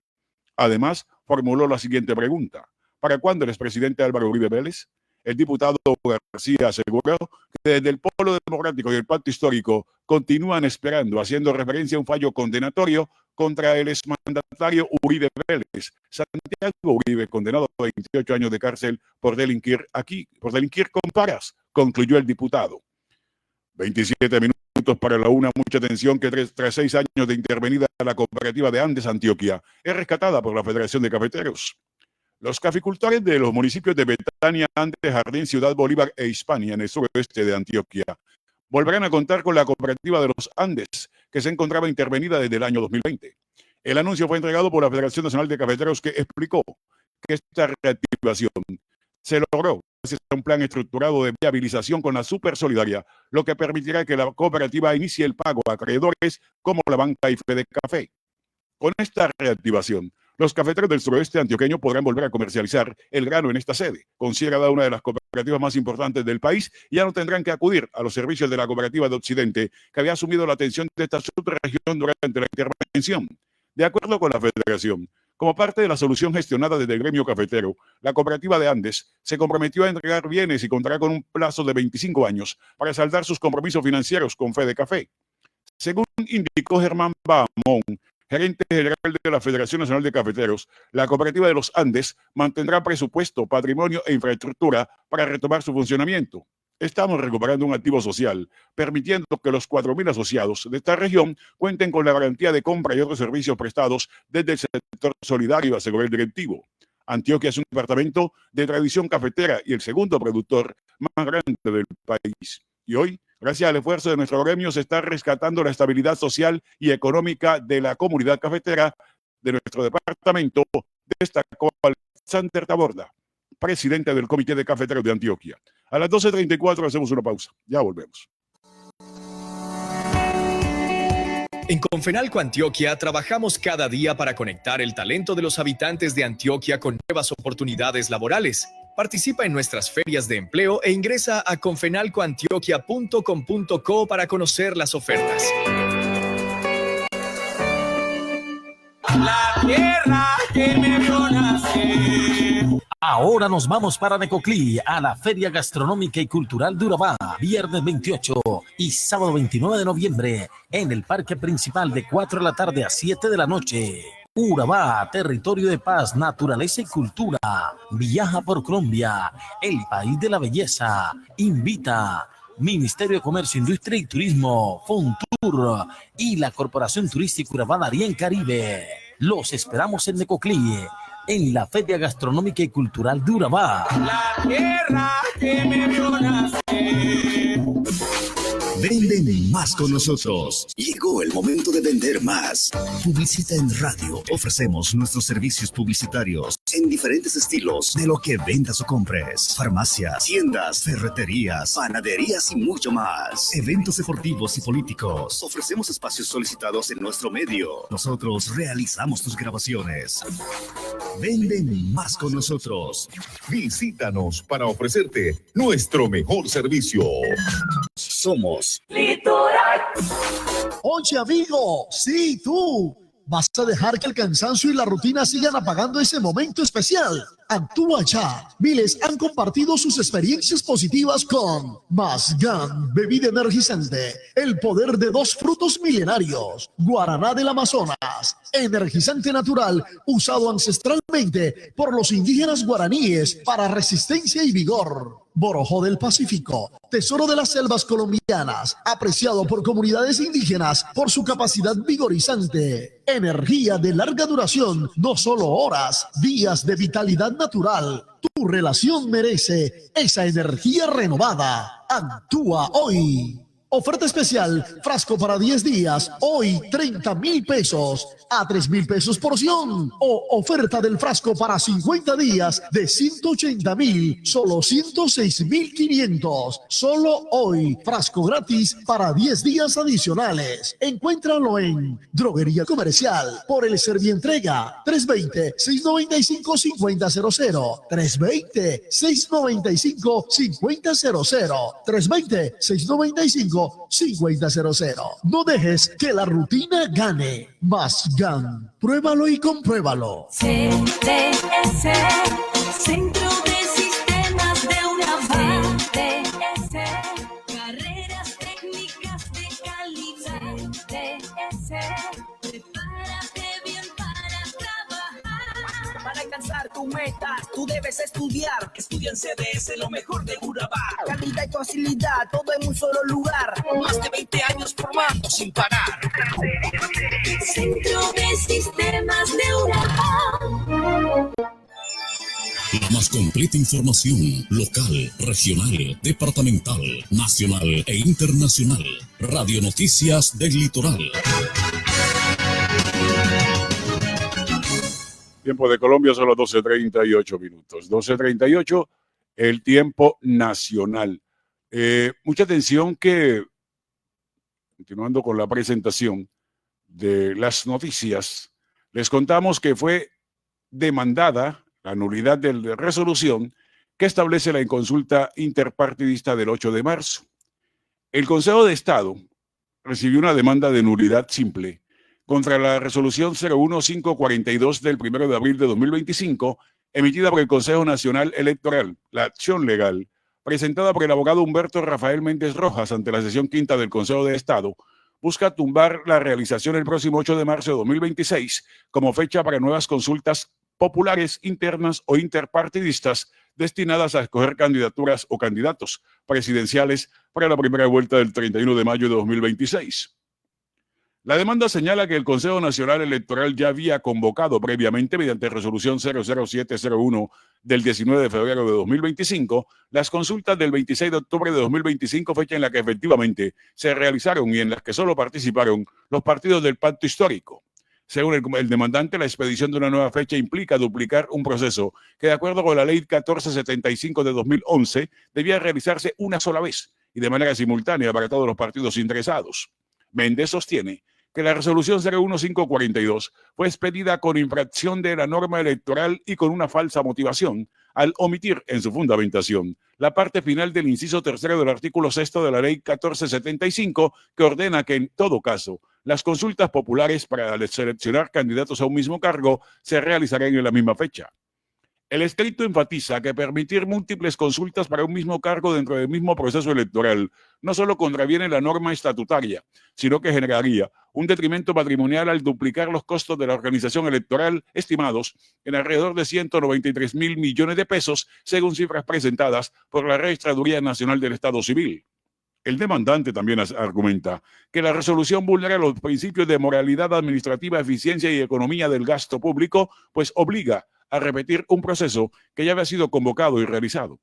Además, formuló la siguiente pregunta: ¿para cuándo el expresidente Álvaro Uribe Vélez? El diputado García aseguró que desde el Polo Democrático y el Pacto Histórico continúan esperando, haciendo referencia a un fallo condenatorio contra el exmandatario Uribe Vélez. Santiago Uribe, condenado a 28 años de cárcel por delinquir con paras, concluyó el diputado. 27 minutos para la 1. Mucha atención, que tras 6 años de intervenida la cooperativa de Andes Antioquia es rescatada por la Federación de Cafeteros. Los caficultores de los municipios de Betania, Andes, Jardín, Ciudad Bolívar e Hispania, en el suroeste de Antioquia, volverán a contar con la cooperativa de los Andes, que se encontraba intervenida desde el año 2020. El anuncio fue entregado por la Federación Nacional de Cafeteros, que explicó que esta reactivación se logró gracias a un plan estructurado de viabilización con la Supersolidaria, lo que permitirá que la cooperativa inicie el pago a acreedores como la banca y Fede Café. Con esta reactivación, Los cafeteros del suroeste antioqueño podrán volver a comercializar el grano en esta sede, considerada una de las cooperativas más importantes del país, y ya no tendrán que acudir a los servicios de la cooperativa de Occidente, que había asumido la atención de esta subregión durante la intervención. De acuerdo con la federación, como parte de la solución gestionada desde el gremio cafetero, la cooperativa de Andes se comprometió a entregar bienes y contará con un plazo de 25 años para saldar sus compromisos financieros con Fede Café. Según indicó Germán Bahamón, gerente general de la Federación Nacional de Cafeteros, la cooperativa de los Andes mantendrá presupuesto, patrimonio e infraestructura para retomar su funcionamiento. Estamos recuperando un activo social, permitiendo que los 4.000 asociados de esta región cuenten con la garantía de compra y otros servicios prestados desde el sector solidario, aseguró el directivo. Antioquia es un departamento de tradición cafetera y el segundo productor más grande del país. Y hoy, gracias al esfuerzo de nuestro gremio, se está rescatando la estabilidad social y económica de la comunidad cafetera de nuestro departamento, destacó Alexander Taborda, presidente del Comité de Cafeteros de Antioquia. A las 12:34 hacemos una pausa. Ya volvemos. En Confenalco Antioquia trabajamos cada día para conectar el talento de los habitantes de Antioquia con nuevas oportunidades laborales. Participa en nuestras ferias de empleo e ingresa a confenalcoantioquia.com.co para conocer las ofertas. La tierra que me vio nacer. Ahora nos vamos para Necoclí, a la Feria Gastronómica y Cultural de Urabá, viernes 28 y sábado 29 de noviembre, en el parque principal de 4 de la tarde a 7 de la noche. Urabá, territorio de paz, naturaleza y cultura. Viaja por Colombia, el país de la belleza. Invita Ministerio de Comercio, Industria y Turismo, Fontur y la Corporación Turística Urabá Darién Caribe. Los esperamos en Necoclí, en la Feria Gastronómica y Cultural de Urabá. La tierra que me vio nacer. Venden más con nosotros. Llegó el momento de vender más. Publicita en radio. Ofrecemos nuestros servicios publicitarios en diferentes estilos de lo que vendas o compres. Farmacias, tiendas, ferreterías, panaderías y mucho más. Eventos deportivos y políticos. Ofrecemos espacios solicitados en nuestro medio. Nosotros realizamos tus grabaciones. Venden más con nosotros. Visítanos para ofrecerte nuestro mejor servicio. Somos Litoral. Oye, amigo, sí, tú. ¿Vas a dejar que el cansancio y la rutina sigan apagando ese momento especial? Actúa ya. Miles han compartido sus experiencias positivas con Masgan, bebida energizante. El poder de 2 frutos milenarios. Guaraná del Amazonas. Energizante natural usado ancestralmente por los indígenas guaraníes para resistencia y vigor. Borojo del Pacífico, tesoro de las selvas colombianas, apreciado por comunidades indígenas por su capacidad vigorizante. Energía de larga duración, no solo horas, días de vitalidad natural. Tu relación merece esa energía renovada. Actúa hoy. Oferta especial, frasco para 10 días, hoy 30,000 pesos, a 3,000 pesos porción. O oferta del frasco para 50 días de 180,000, solo 106,500. Solo hoy, frasco gratis para 10 días adicionales. Encuéntralo en Droguería Comercial, por el Servientrega, 320-695-5000, 320-695-5000, 320-695-5000. No dejes que la rutina gane. Masgan. Pruébalo y compruébalo. CTS, Centro de Sistemas de Urabá. CTS, carreras técnicas de calidad. CTS, prepárate bien para trabajar. Para alcanzar tu meta, tú debes estudiar. Estudia en CDS, lo mejor de Urabá. Calidad y facilidad, todo en un solo lugar. Más de 20 años formando sin parar. Centro de Sistemas de Urabá. La más completa información local, regional, departamental, nacional e internacional. Radio Noticias del Litoral. Tiempo de Colombia son las 12:38 minutos. 12:38, el tiempo nacional. Mucha atención que, continuando con la presentación de las noticias, les contamos que fue demandada la nulidad de la resolución que establece la inconsulta interpartidista del 8 de marzo. El Consejo de Estado recibió una demanda de nulidad simple contra la resolución 01542 del 1 de abril de 2025, emitida por el Consejo Nacional Electoral. La acción legal, presentada por el abogado Humberto Rafael Méndez Rojas ante la sesión quinta del Consejo de Estado, busca tumbar la realización el próximo 8 de marzo de 2026 como fecha para nuevas consultas populares internas o interpartidistas destinadas a escoger candidaturas o candidatos presidenciales para la primera vuelta del 31 de mayo de 2026. La demanda señala que el Consejo Nacional Electoral ya había convocado previamente, mediante resolución 00701 del 19 de febrero de 2025, las consultas del 26 de octubre de 2025, fecha en la que efectivamente se realizaron y en las que solo participaron los partidos del pacto histórico. Según el demandante, la expedición de una nueva fecha implica duplicar un proceso que, de acuerdo con la Ley 1475 de 2011, debía realizarse una sola vez y de manera simultánea para todos los partidos interesados. Méndez sostiene que la resolución 01542 fue expedida con infracción de la norma electoral y con una falsa motivación, al omitir en su fundamentación la parte final del inciso tercero del artículo 6 de la Ley 1475, que ordena que en todo caso las consultas populares para seleccionar candidatos a un mismo cargo se realizarán en la misma fecha. El escrito enfatiza que permitir múltiples consultas para un mismo cargo dentro del mismo proceso electoral no solo contraviene la norma estatutaria, sino que generaría un detrimento patrimonial al duplicar los costos de la organización electoral, estimados en alrededor de 193.000 millones de pesos, según cifras presentadas por la Registraduría Nacional del Estado Civil. El demandante también argumenta que la resolución vulnera los principios de moralidad administrativa, eficiencia y economía del gasto público, pues obliga a repetir un proceso que ya había sido convocado y realizado.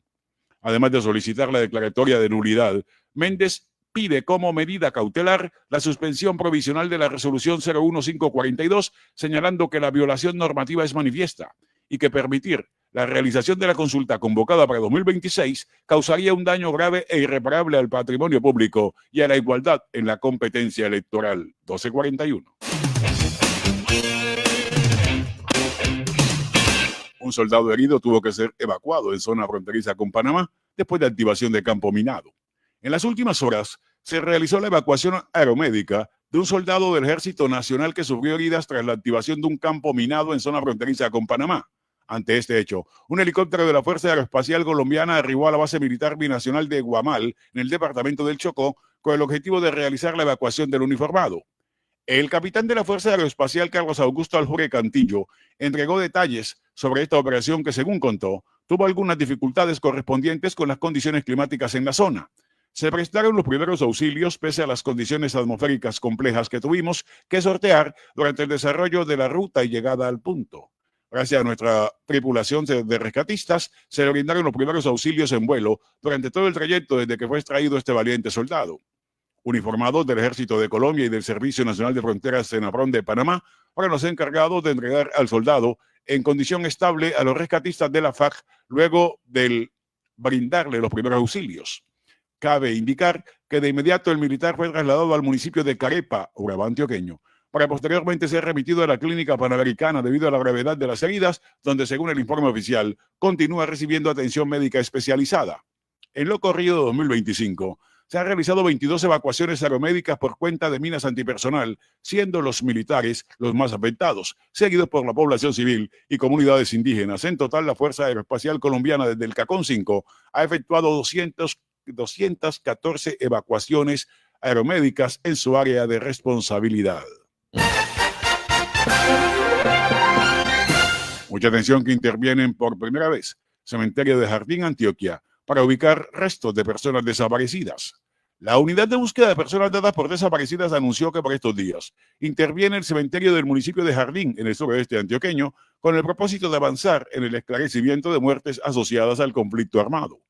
Además de solicitar la declaratoria de nulidad, Méndez pide como medida cautelar la suspensión provisional de la resolución 01542, señalando que la violación normativa es manifiesta y que permitir la realización de la consulta convocada para 2026 causaría un daño grave e irreparable al patrimonio público y a la igualdad en la competencia electoral. 1241. Un soldado herido tuvo que ser evacuado en zona fronteriza con Panamá después de activación de campo minado. En las últimas horas se realizó la evacuación aeromédica de un soldado del Ejército Nacional que sufrió heridas tras la activación de un campo minado en zona fronteriza con Panamá. Ante este hecho, un helicóptero de la Fuerza Aeroespacial Colombiana arribó a la base militar binacional de Guamal, en el departamento del Chocó, con el objetivo de realizar la evacuación del uniformado. El capitán de la Fuerza Aeroespacial, Carlos Augusto Aljure Cantillo, entregó detalles sobre esta operación que, según contó, tuvo algunas dificultades correspondientes con las condiciones climáticas en la zona. Se prestaron los primeros auxilios pese a las condiciones atmosféricas complejas que tuvimos que sortear durante el desarrollo de la ruta y llegada al punto. Gracias a nuestra tripulación de rescatistas, se le brindaron los primeros auxilios en vuelo durante todo el trayecto desde que fue extraído este valiente soldado. Uniformados del Ejército de Colombia y del Servicio Nacional de Fronteras Senapron de Panamá, fueron los encargados de entregar al soldado en condición estable a los rescatistas de la FARC luego de brindarle los primeros auxilios. Cabe indicar que de inmediato el militar fue trasladado al municipio de Carepa, Urabá antioqueño, para posteriormente ser remitido a la Clínica Panamericana debido a la gravedad de las heridas, donde, según el informe oficial, continúa recibiendo atención médica especializada. En lo corrido de 2025, se han realizado 22 evacuaciones aeromédicas por cuenta de minas antipersonal, siendo los militares los más afectados, seguidos por la población civil y comunidades indígenas. En total, la Fuerza Aeroespacial Colombiana desde el Cacón 5 ha efectuado 214 evacuaciones aeromédicas en su área de responsabilidad. Mucha atención, que intervienen por primera vez Cementerio de Jardín, Antioquia, para ubicar restos de personas desaparecidas. La unidad de búsqueda de personas dadas por desaparecidas anunció que por estos días interviene el cementerio del municipio de Jardín, en el suroeste antioqueño, con el propósito de avanzar en el esclarecimiento de muertes asociadas al conflicto armado.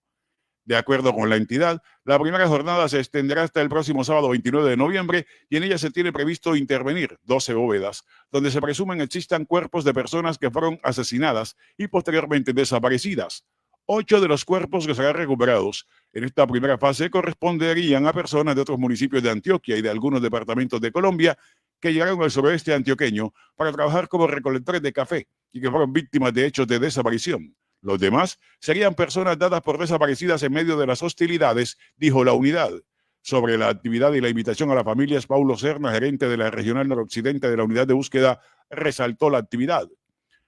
De acuerdo con la entidad, la primera jornada se extenderá hasta el próximo sábado 29 de noviembre y en ella se tiene previsto intervenir 12 bóvedas, donde se presumen existan cuerpos de personas que fueron asesinadas y posteriormente desaparecidas. 8 de los cuerpos que serán recuperados en esta primera fase corresponderían a personas de otros municipios de Antioquia y de algunos departamentos de Colombia que llegaron al suroeste antioqueño para trabajar como recolectores de café y que fueron víctimas de hechos de desaparición. Los demás serían personas dadas por desaparecidas en medio de las hostilidades, dijo la unidad. Sobre la actividad y la invitación a las familias, Paulo Serna, gerente de la Regional Noroccidente de la Unidad de Búsqueda, resaltó la actividad.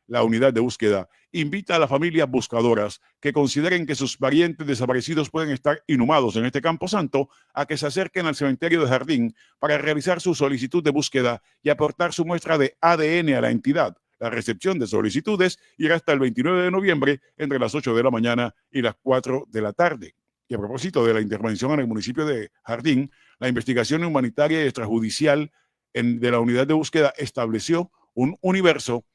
La unidad de búsqueda invita a las familias buscadoras que consideren que sus parientes desaparecidos pueden estar inhumados en este Camposanto a que se acerquen al cementerio de Jardín para realizar su solicitud de búsqueda y aportar su muestra de ADN a la entidad. La recepción de solicitudes irá hasta el 29 de noviembre entre las 8 de la mañana y las 4 de la tarde. Y a propósito de la intervención en el municipio de Jardín, la investigación humanitaria y extrajudicial de la unidad de búsqueda estableció un universo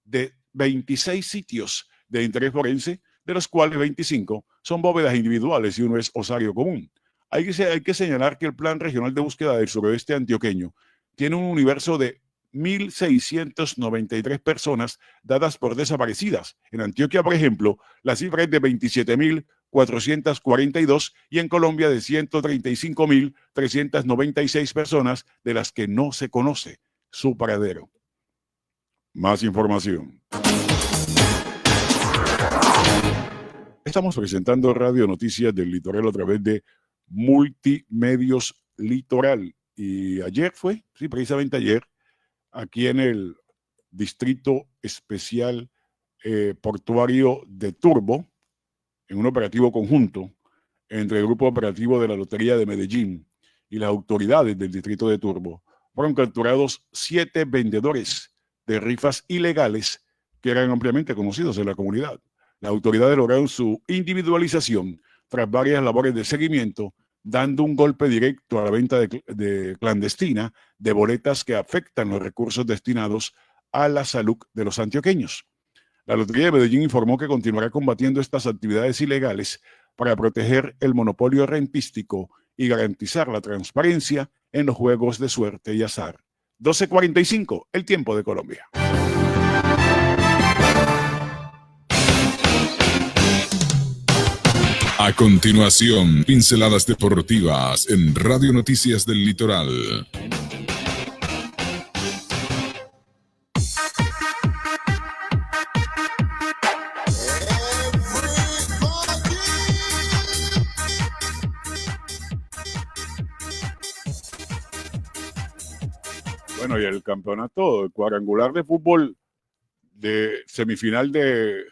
de 26 sitios de interés forense, de los cuales 25 son bóvedas individuales y uno es osario común. Hay que señalar que el Plan Regional de Búsqueda del Suroeste Antioqueño tiene un universo de 1.693 personas dadas por desaparecidas. En Antioquia, por ejemplo, la cifra es de 27.442 y en Colombia de 135.396 personas de las que no se conoce su paradero. Más información. Estamos presentando Radio Noticias del Litoral a través de Multimedios Litoral. Y ayer fue, sí, precisamente ayer, aquí en el Distrito Especial Portuario de Turbo, en un operativo conjunto entre el Grupo Operativo de la Lotería de Medellín y las autoridades del Distrito de Turbo, fueron capturados 7 vendedores de rifas ilegales que eran ampliamente conocidos en la comunidad. Las autoridades lograron su individualización tras varias labores de seguimiento, dando un golpe directo a la venta de clandestina de boletas que afectan los recursos destinados a la salud de los antioqueños. La Lotería de Medellín informó que continuará combatiendo estas actividades ilegales para proteger el monopolio rentístico y garantizar la transparencia en los juegos de suerte y azar. 12:45, el tiempo de Colombia. A continuación, pinceladas deportivas en Radio Noticias del Litoral. Bueno, y el campeonato el cuadrangular de fútbol de semifinal de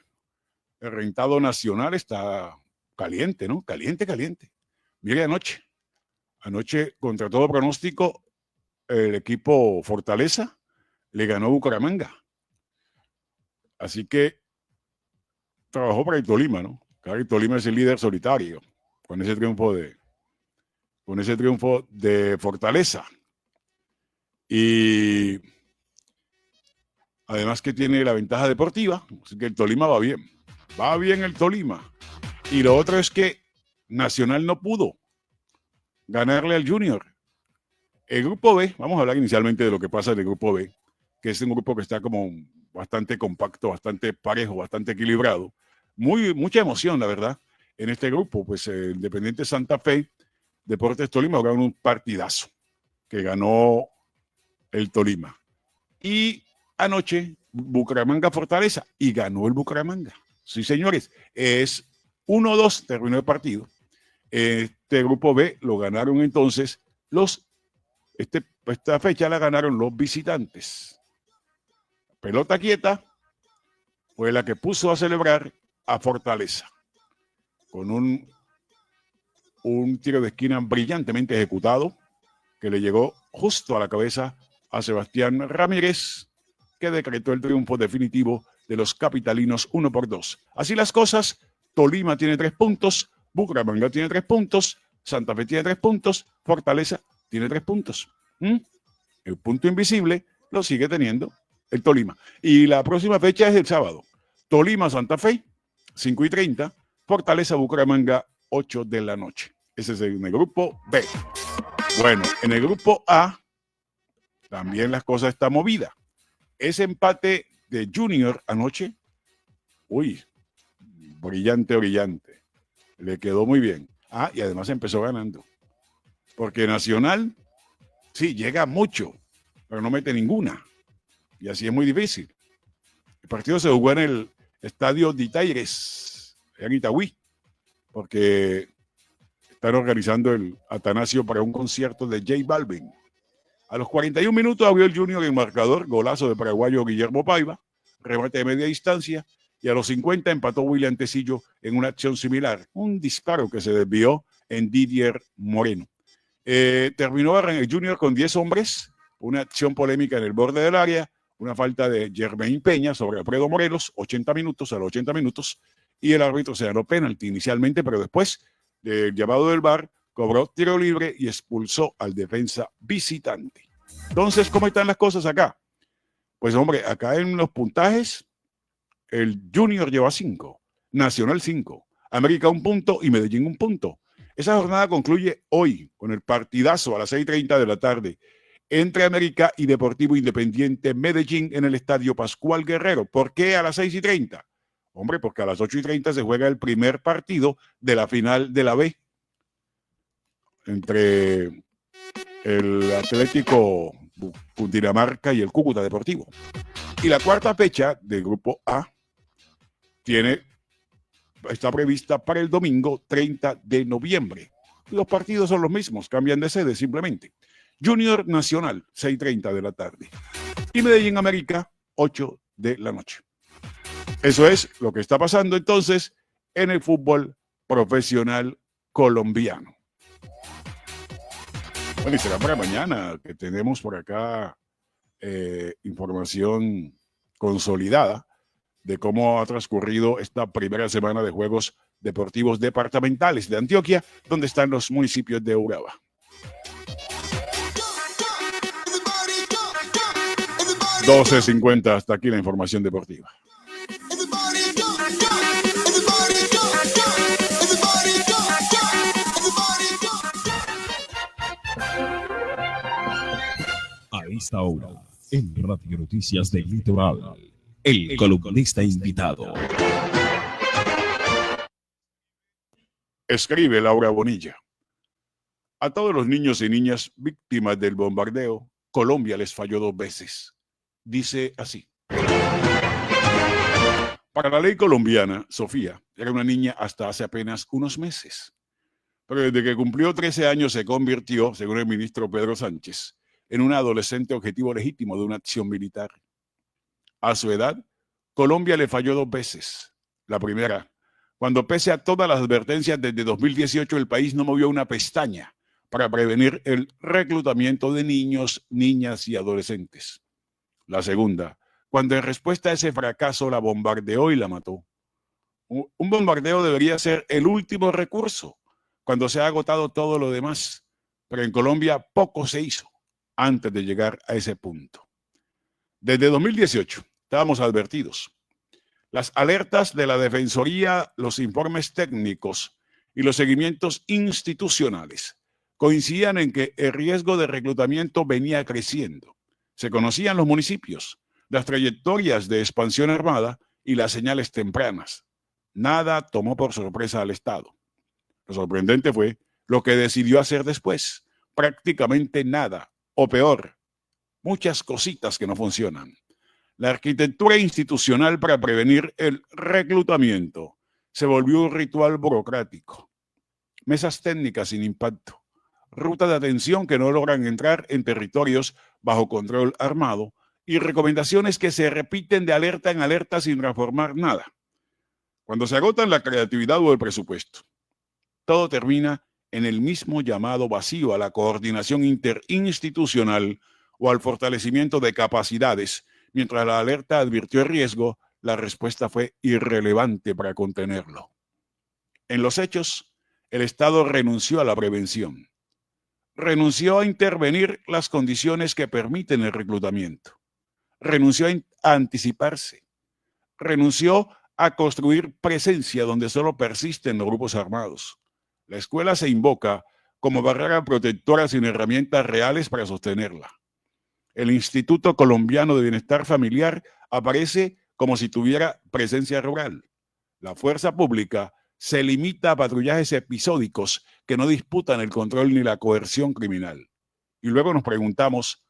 rentado nacional está caliente, ¿no? Caliente. Mire, anoche, contra todo pronóstico, el equipo Fortaleza le ganó a Bucaramanga. Así que trabajó para el Tolima, ¿no? Claro, el Tolima es el líder solitario con ese triunfo de Fortaleza. Y además que tiene la ventaja deportiva, así que el Tolima va bien. Va bien el Tolima. Y lo otro es que Nacional no pudo ganarle al Junior. El grupo B, vamos a hablar inicialmente de lo que pasa en el grupo B, que es un grupo que está como bastante compacto, bastante parejo, bastante equilibrado. Mucha emoción, la verdad, en este grupo. Pues Independiente Santa Fe, Deportes Tolima, jugaron un partidazo que ganó el Tolima. Y anoche, Bucaramanga Fortaleza, y ganó el Bucaramanga. Sí, señores, es 1-2, terminó el partido. Este grupo B lo ganaron entonces esta fecha la ganaron los visitantes. Pelota quieta fue la que puso a celebrar a Fortaleza con un tiro de esquina brillantemente ejecutado que le llegó justo a la cabeza a Sebastián Ramírez, que decretó el triunfo definitivo de los capitalinos 1-2. Así las cosas, Tolima tiene 3 puntos, Bucaramanga tiene 3 puntos, Santa Fe tiene 3 puntos, Fortaleza tiene 3 puntos. El punto invisible lo sigue teniendo el Tolima. Y la próxima fecha es el sábado. Tolima-Santa Fe, 5:30, Fortaleza-Bucaramanga, 8 de la noche. Ese es en el grupo B. Bueno, en el grupo A también las cosas están movidas. Ese empate de Junior anoche, brillante, brillante. Le quedó muy bien. Ah, y además empezó ganando. Porque Nacional, sí, llega mucho, pero no mete ninguna. Y así es muy difícil. El partido se jugó en el Estadio de Itaires, en Itagüí, porque están organizando el Atanasio para un concierto de J Balvin. A los 41 minutos abrió el Junior en marcador, golazo de paraguayo Guillermo Paiva, remate de media distancia, y a los 50 empató William Tecillo en una acción similar, un disparo que se desvió en Didier Moreno. Terminó el Junior con 10 hombres, una acción polémica en el borde del área, una falta de Germain Peña sobre Alfredo Morelos, 80 minutos, a los 80 minutos, y el árbitro se ganó penalti inicialmente, pero después del llamado del VAR, cobró tiro libre y expulsó al defensa visitante. Entonces, ¿cómo están las cosas acá? Pues hombre, acá en los puntajes, el Junior lleva 5, Nacional 5, América 1 punto y Medellín 1 punto. Esa jornada concluye hoy con el partidazo a las 6:30 de la tarde entre América y Deportivo Independiente Medellín en el Estadio Pascual Guerrero. ¿Por qué a las 6:30? Hombre, porque a las 8:30 se juega el primer partido de la final de la B entre el Atlético Cundinamarca y el Cúcuta Deportivo. Y la cuarta fecha del Grupo A está prevista para el domingo 30 de noviembre. Los partidos son los mismos, cambian de sede simplemente. Junior Nacional, 6:30 de la tarde. Y Medellín América, 8 de la noche. Eso es lo que está pasando entonces en el fútbol profesional colombiano. Bueno, y será para mañana que tenemos por acá información consolidada de cómo ha transcurrido esta primera semana de Juegos Deportivos Departamentales de Antioquia, donde están los municipios de Urabá. 12:50, hasta aquí la información deportiva. A esta hora, en Radio Noticias del Litoral, el columnista invitado. Escribe Laura Bonilla. A todos los niños y niñas víctimas del bombardeo, Colombia les falló 2 veces. Dice así. Para la ley colombiana, Sofía era una niña hasta hace apenas unos meses. Pero desde que cumplió 13 años se convirtió, según el ministro Pedro Sánchez, en una adolescente objetivo legítimo de una acción militar. A su edad, Colombia le falló 2 veces. La primera, cuando pese a todas las advertencias desde 2018 el país no movió una pestaña para prevenir el reclutamiento de niños, niñas y adolescentes. La segunda, cuando en respuesta a ese fracaso la bombardeó y la mató. Un bombardeo debería ser el último recurso, cuando se ha agotado todo lo demás. Pero en Colombia poco se hizo antes de llegar a ese punto. Desde 2018 estábamos advertidos. Las alertas de la Defensoría, los informes técnicos y los seguimientos institucionales coincidían en que el riesgo de reclutamiento venía creciendo. Se conocían los municipios, las trayectorias de expansión armada y las señales tempranas. Nada tomó por sorpresa al Estado. Lo sorprendente fue lo que decidió hacer después. Prácticamente nada, o peor, muchas cositas que no funcionan. La arquitectura institucional para prevenir el reclutamiento se volvió un ritual burocrático. Mesas técnicas sin impacto, rutas de atención que no logran entrar en territorios bajo control armado y recomendaciones que se repiten de alerta en alerta sin transformar nada. Cuando se agotan la creatividad o el presupuesto, todo termina en el mismo llamado vacío a la coordinación interinstitucional o al fortalecimiento de capacidades. Mientras la alerta advirtió el riesgo, la respuesta fue irrelevante para contenerlo. En los hechos, el Estado renunció a la prevención. Renunció a intervenir las condiciones que permiten el reclutamiento. Renunció a anticiparse. Renunció a construir presencia donde solo persisten los grupos armados. La escuela se invoca como barrera protectora sin herramientas reales para sostenerla. El Instituto Colombiano de Bienestar Familiar aparece como si tuviera presencia rural. La fuerza pública se limita a patrullajes episódicos que no disputan el control ni la coerción criminal. Y luego nos preguntamos,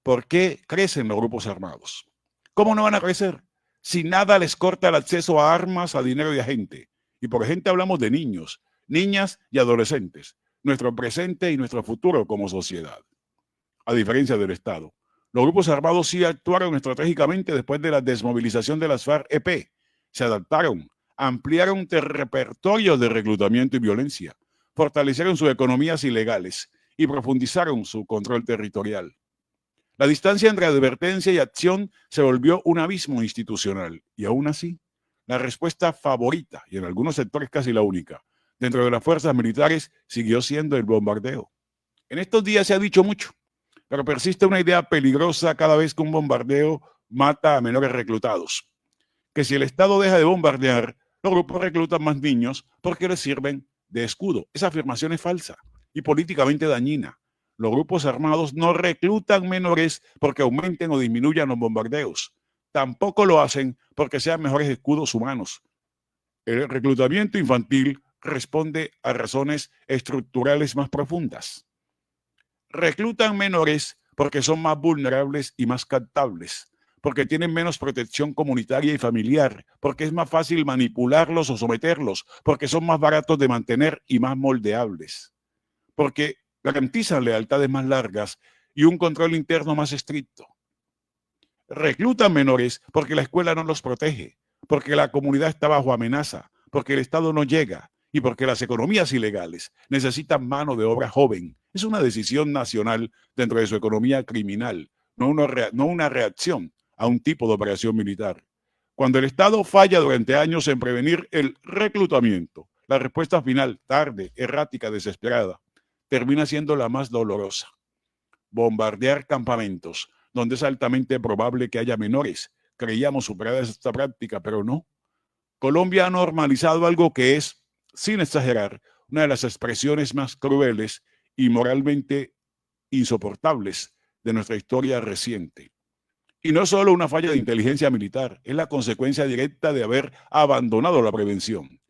¿por qué crecen los grupos armados? ¿Cómo no van a crecer si nada les corta el acceso a armas, a dinero y a gente? Y por gente hablamos de niños, niñas y adolescentes, nuestro presente y nuestro futuro como sociedad. A diferencia del Estado, los grupos armados sí actuaron estratégicamente después de la desmovilización de las FARC-EP. Se adaptaron, ampliaron repertorios de reclutamiento y violencia, fortalecieron sus economías ilegales y profundizaron su control territorial. La distancia entre advertencia y acción se volvió un abismo institucional y aún así, la respuesta favorita, y en algunos sectores casi la única, dentro de las fuerzas militares siguió siendo el bombardeo. En estos días se ha dicho mucho, pero persiste una idea peligrosa cada vez que un bombardeo mata a menores reclutados. Que si el Estado deja de bombardear, los grupos reclutan más niños porque les sirven de escudo. Esa afirmación es falsa y políticamente dañina. Los grupos armados no reclutan menores porque aumenten o disminuyan los bombardeos. Tampoco lo hacen porque sean mejores escudos humanos. El reclutamiento infantil responde a razones estructurales más profundas. Reclutan menores porque son más vulnerables y más captables, porque tienen menos protección comunitaria y familiar, porque es más fácil manipularlos o someterlos, porque son más baratos de mantener y más moldeables, porque garantizan lealtades más largas y un control interno más estricto. Reclutan menores porque la escuela no los protege, porque la comunidad está bajo amenaza, porque el Estado no llega y porque las economías ilegales necesitan mano de obra joven. Es una decisión nacional dentro de su economía criminal, no una reacción a un tipo de operación militar. Cuando el Estado falla durante años en prevenir el reclutamiento, la respuesta final, tarde, errática, desesperada, termina siendo la más dolorosa. Bombardear campamentos, donde es altamente probable que haya menores. Creíamos superada esta práctica, pero no. Colombia ha normalizado algo que es, sin exagerar, una de las expresiones más crueles y moralmente insoportables de nuestra historia reciente. Y no es solo una falla de inteligencia militar, es la consecuencia directa de haber abandonado la prevención.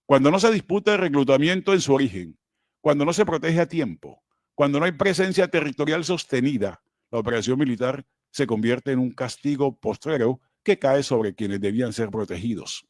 Cuando no se disputa el reclutamiento en su origen, cuando no se protege a tiempo, cuando no hay presencia territorial sostenida, la operación militar se convierte en un castigo postrero que cae sobre quienes debían ser protegidos.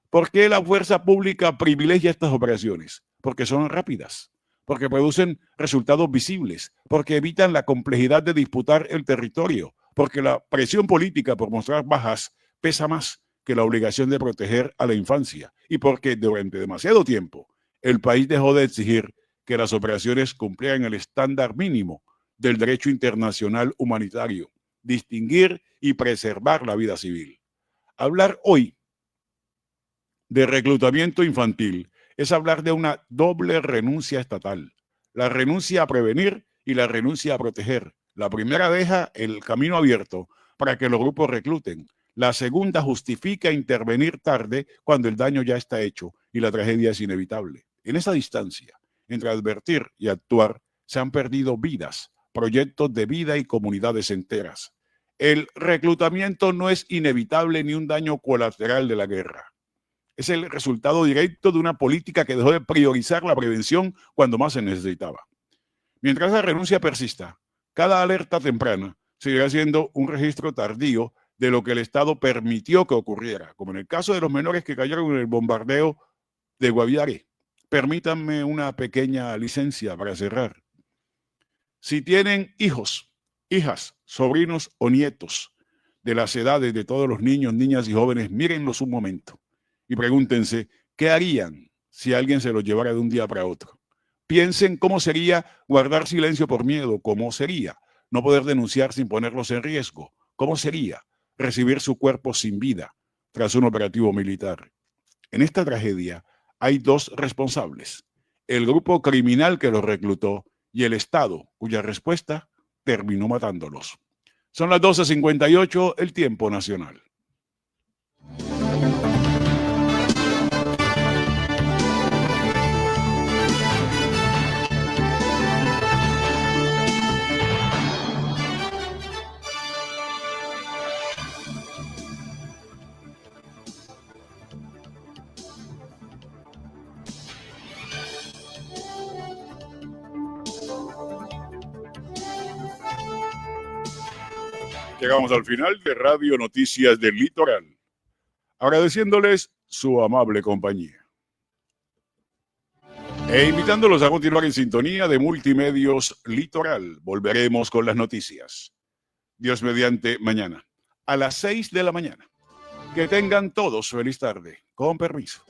¿Por qué la fuerza pública privilegia estas operaciones? Porque son rápidas, porque producen resultados visibles, porque evitan la complejidad de disputar el territorio, porque la presión política por mostrar bajas pesa más que la obligación de proteger a la infancia y porque durante demasiado tiempo el país dejó de exigir que las operaciones cumplieran el estándar mínimo del derecho internacional humanitario, distinguir y preservar la vida civil. Hablar hoy de reclutamiento infantil es hablar de una doble renuncia estatal, la renuncia a prevenir y la renuncia a proteger. La primera deja el camino abierto para que los grupos recluten. La segunda justifica intervenir tarde cuando el daño ya está hecho y la tragedia es inevitable. En esa distancia, entre advertir y actuar, se han perdido vidas, proyectos de vida y comunidades enteras. El reclutamiento no es inevitable ni un daño colateral de la guerra. Es el resultado directo de una política que dejó de priorizar la prevención cuando más se necesitaba. Mientras esa renuncia persista, cada alerta temprana seguirá siendo un registro tardío de lo que el Estado permitió que ocurriera, como en el caso de los menores que cayeron en el bombardeo de Guaviare. Permítanme una pequeña licencia para cerrar. Si tienen hijos, hijas, sobrinos o nietos de las edades de todos los niños, niñas y jóvenes, mírenlos un momento y pregúntense qué harían si alguien se los llevara de un día para otro. Piensen cómo sería guardar silencio por miedo, cómo sería no poder denunciar sin ponerlos en riesgo, cómo sería recibir su cuerpo sin vida tras un operativo militar. En esta tragedia hay dos responsables, el grupo criminal que los reclutó y el Estado, cuya respuesta terminó matándolos. Son las 12:58, el tiempo nacional. Llegamos al final de Radio Noticias del Litoral, agradeciéndoles su amable compañía e invitándolos a continuar en sintonía de Multimedios Litoral. Volveremos con las noticias. Dios mediante, mañana a las 6 de la mañana. Que tengan todos feliz tarde. Con permiso.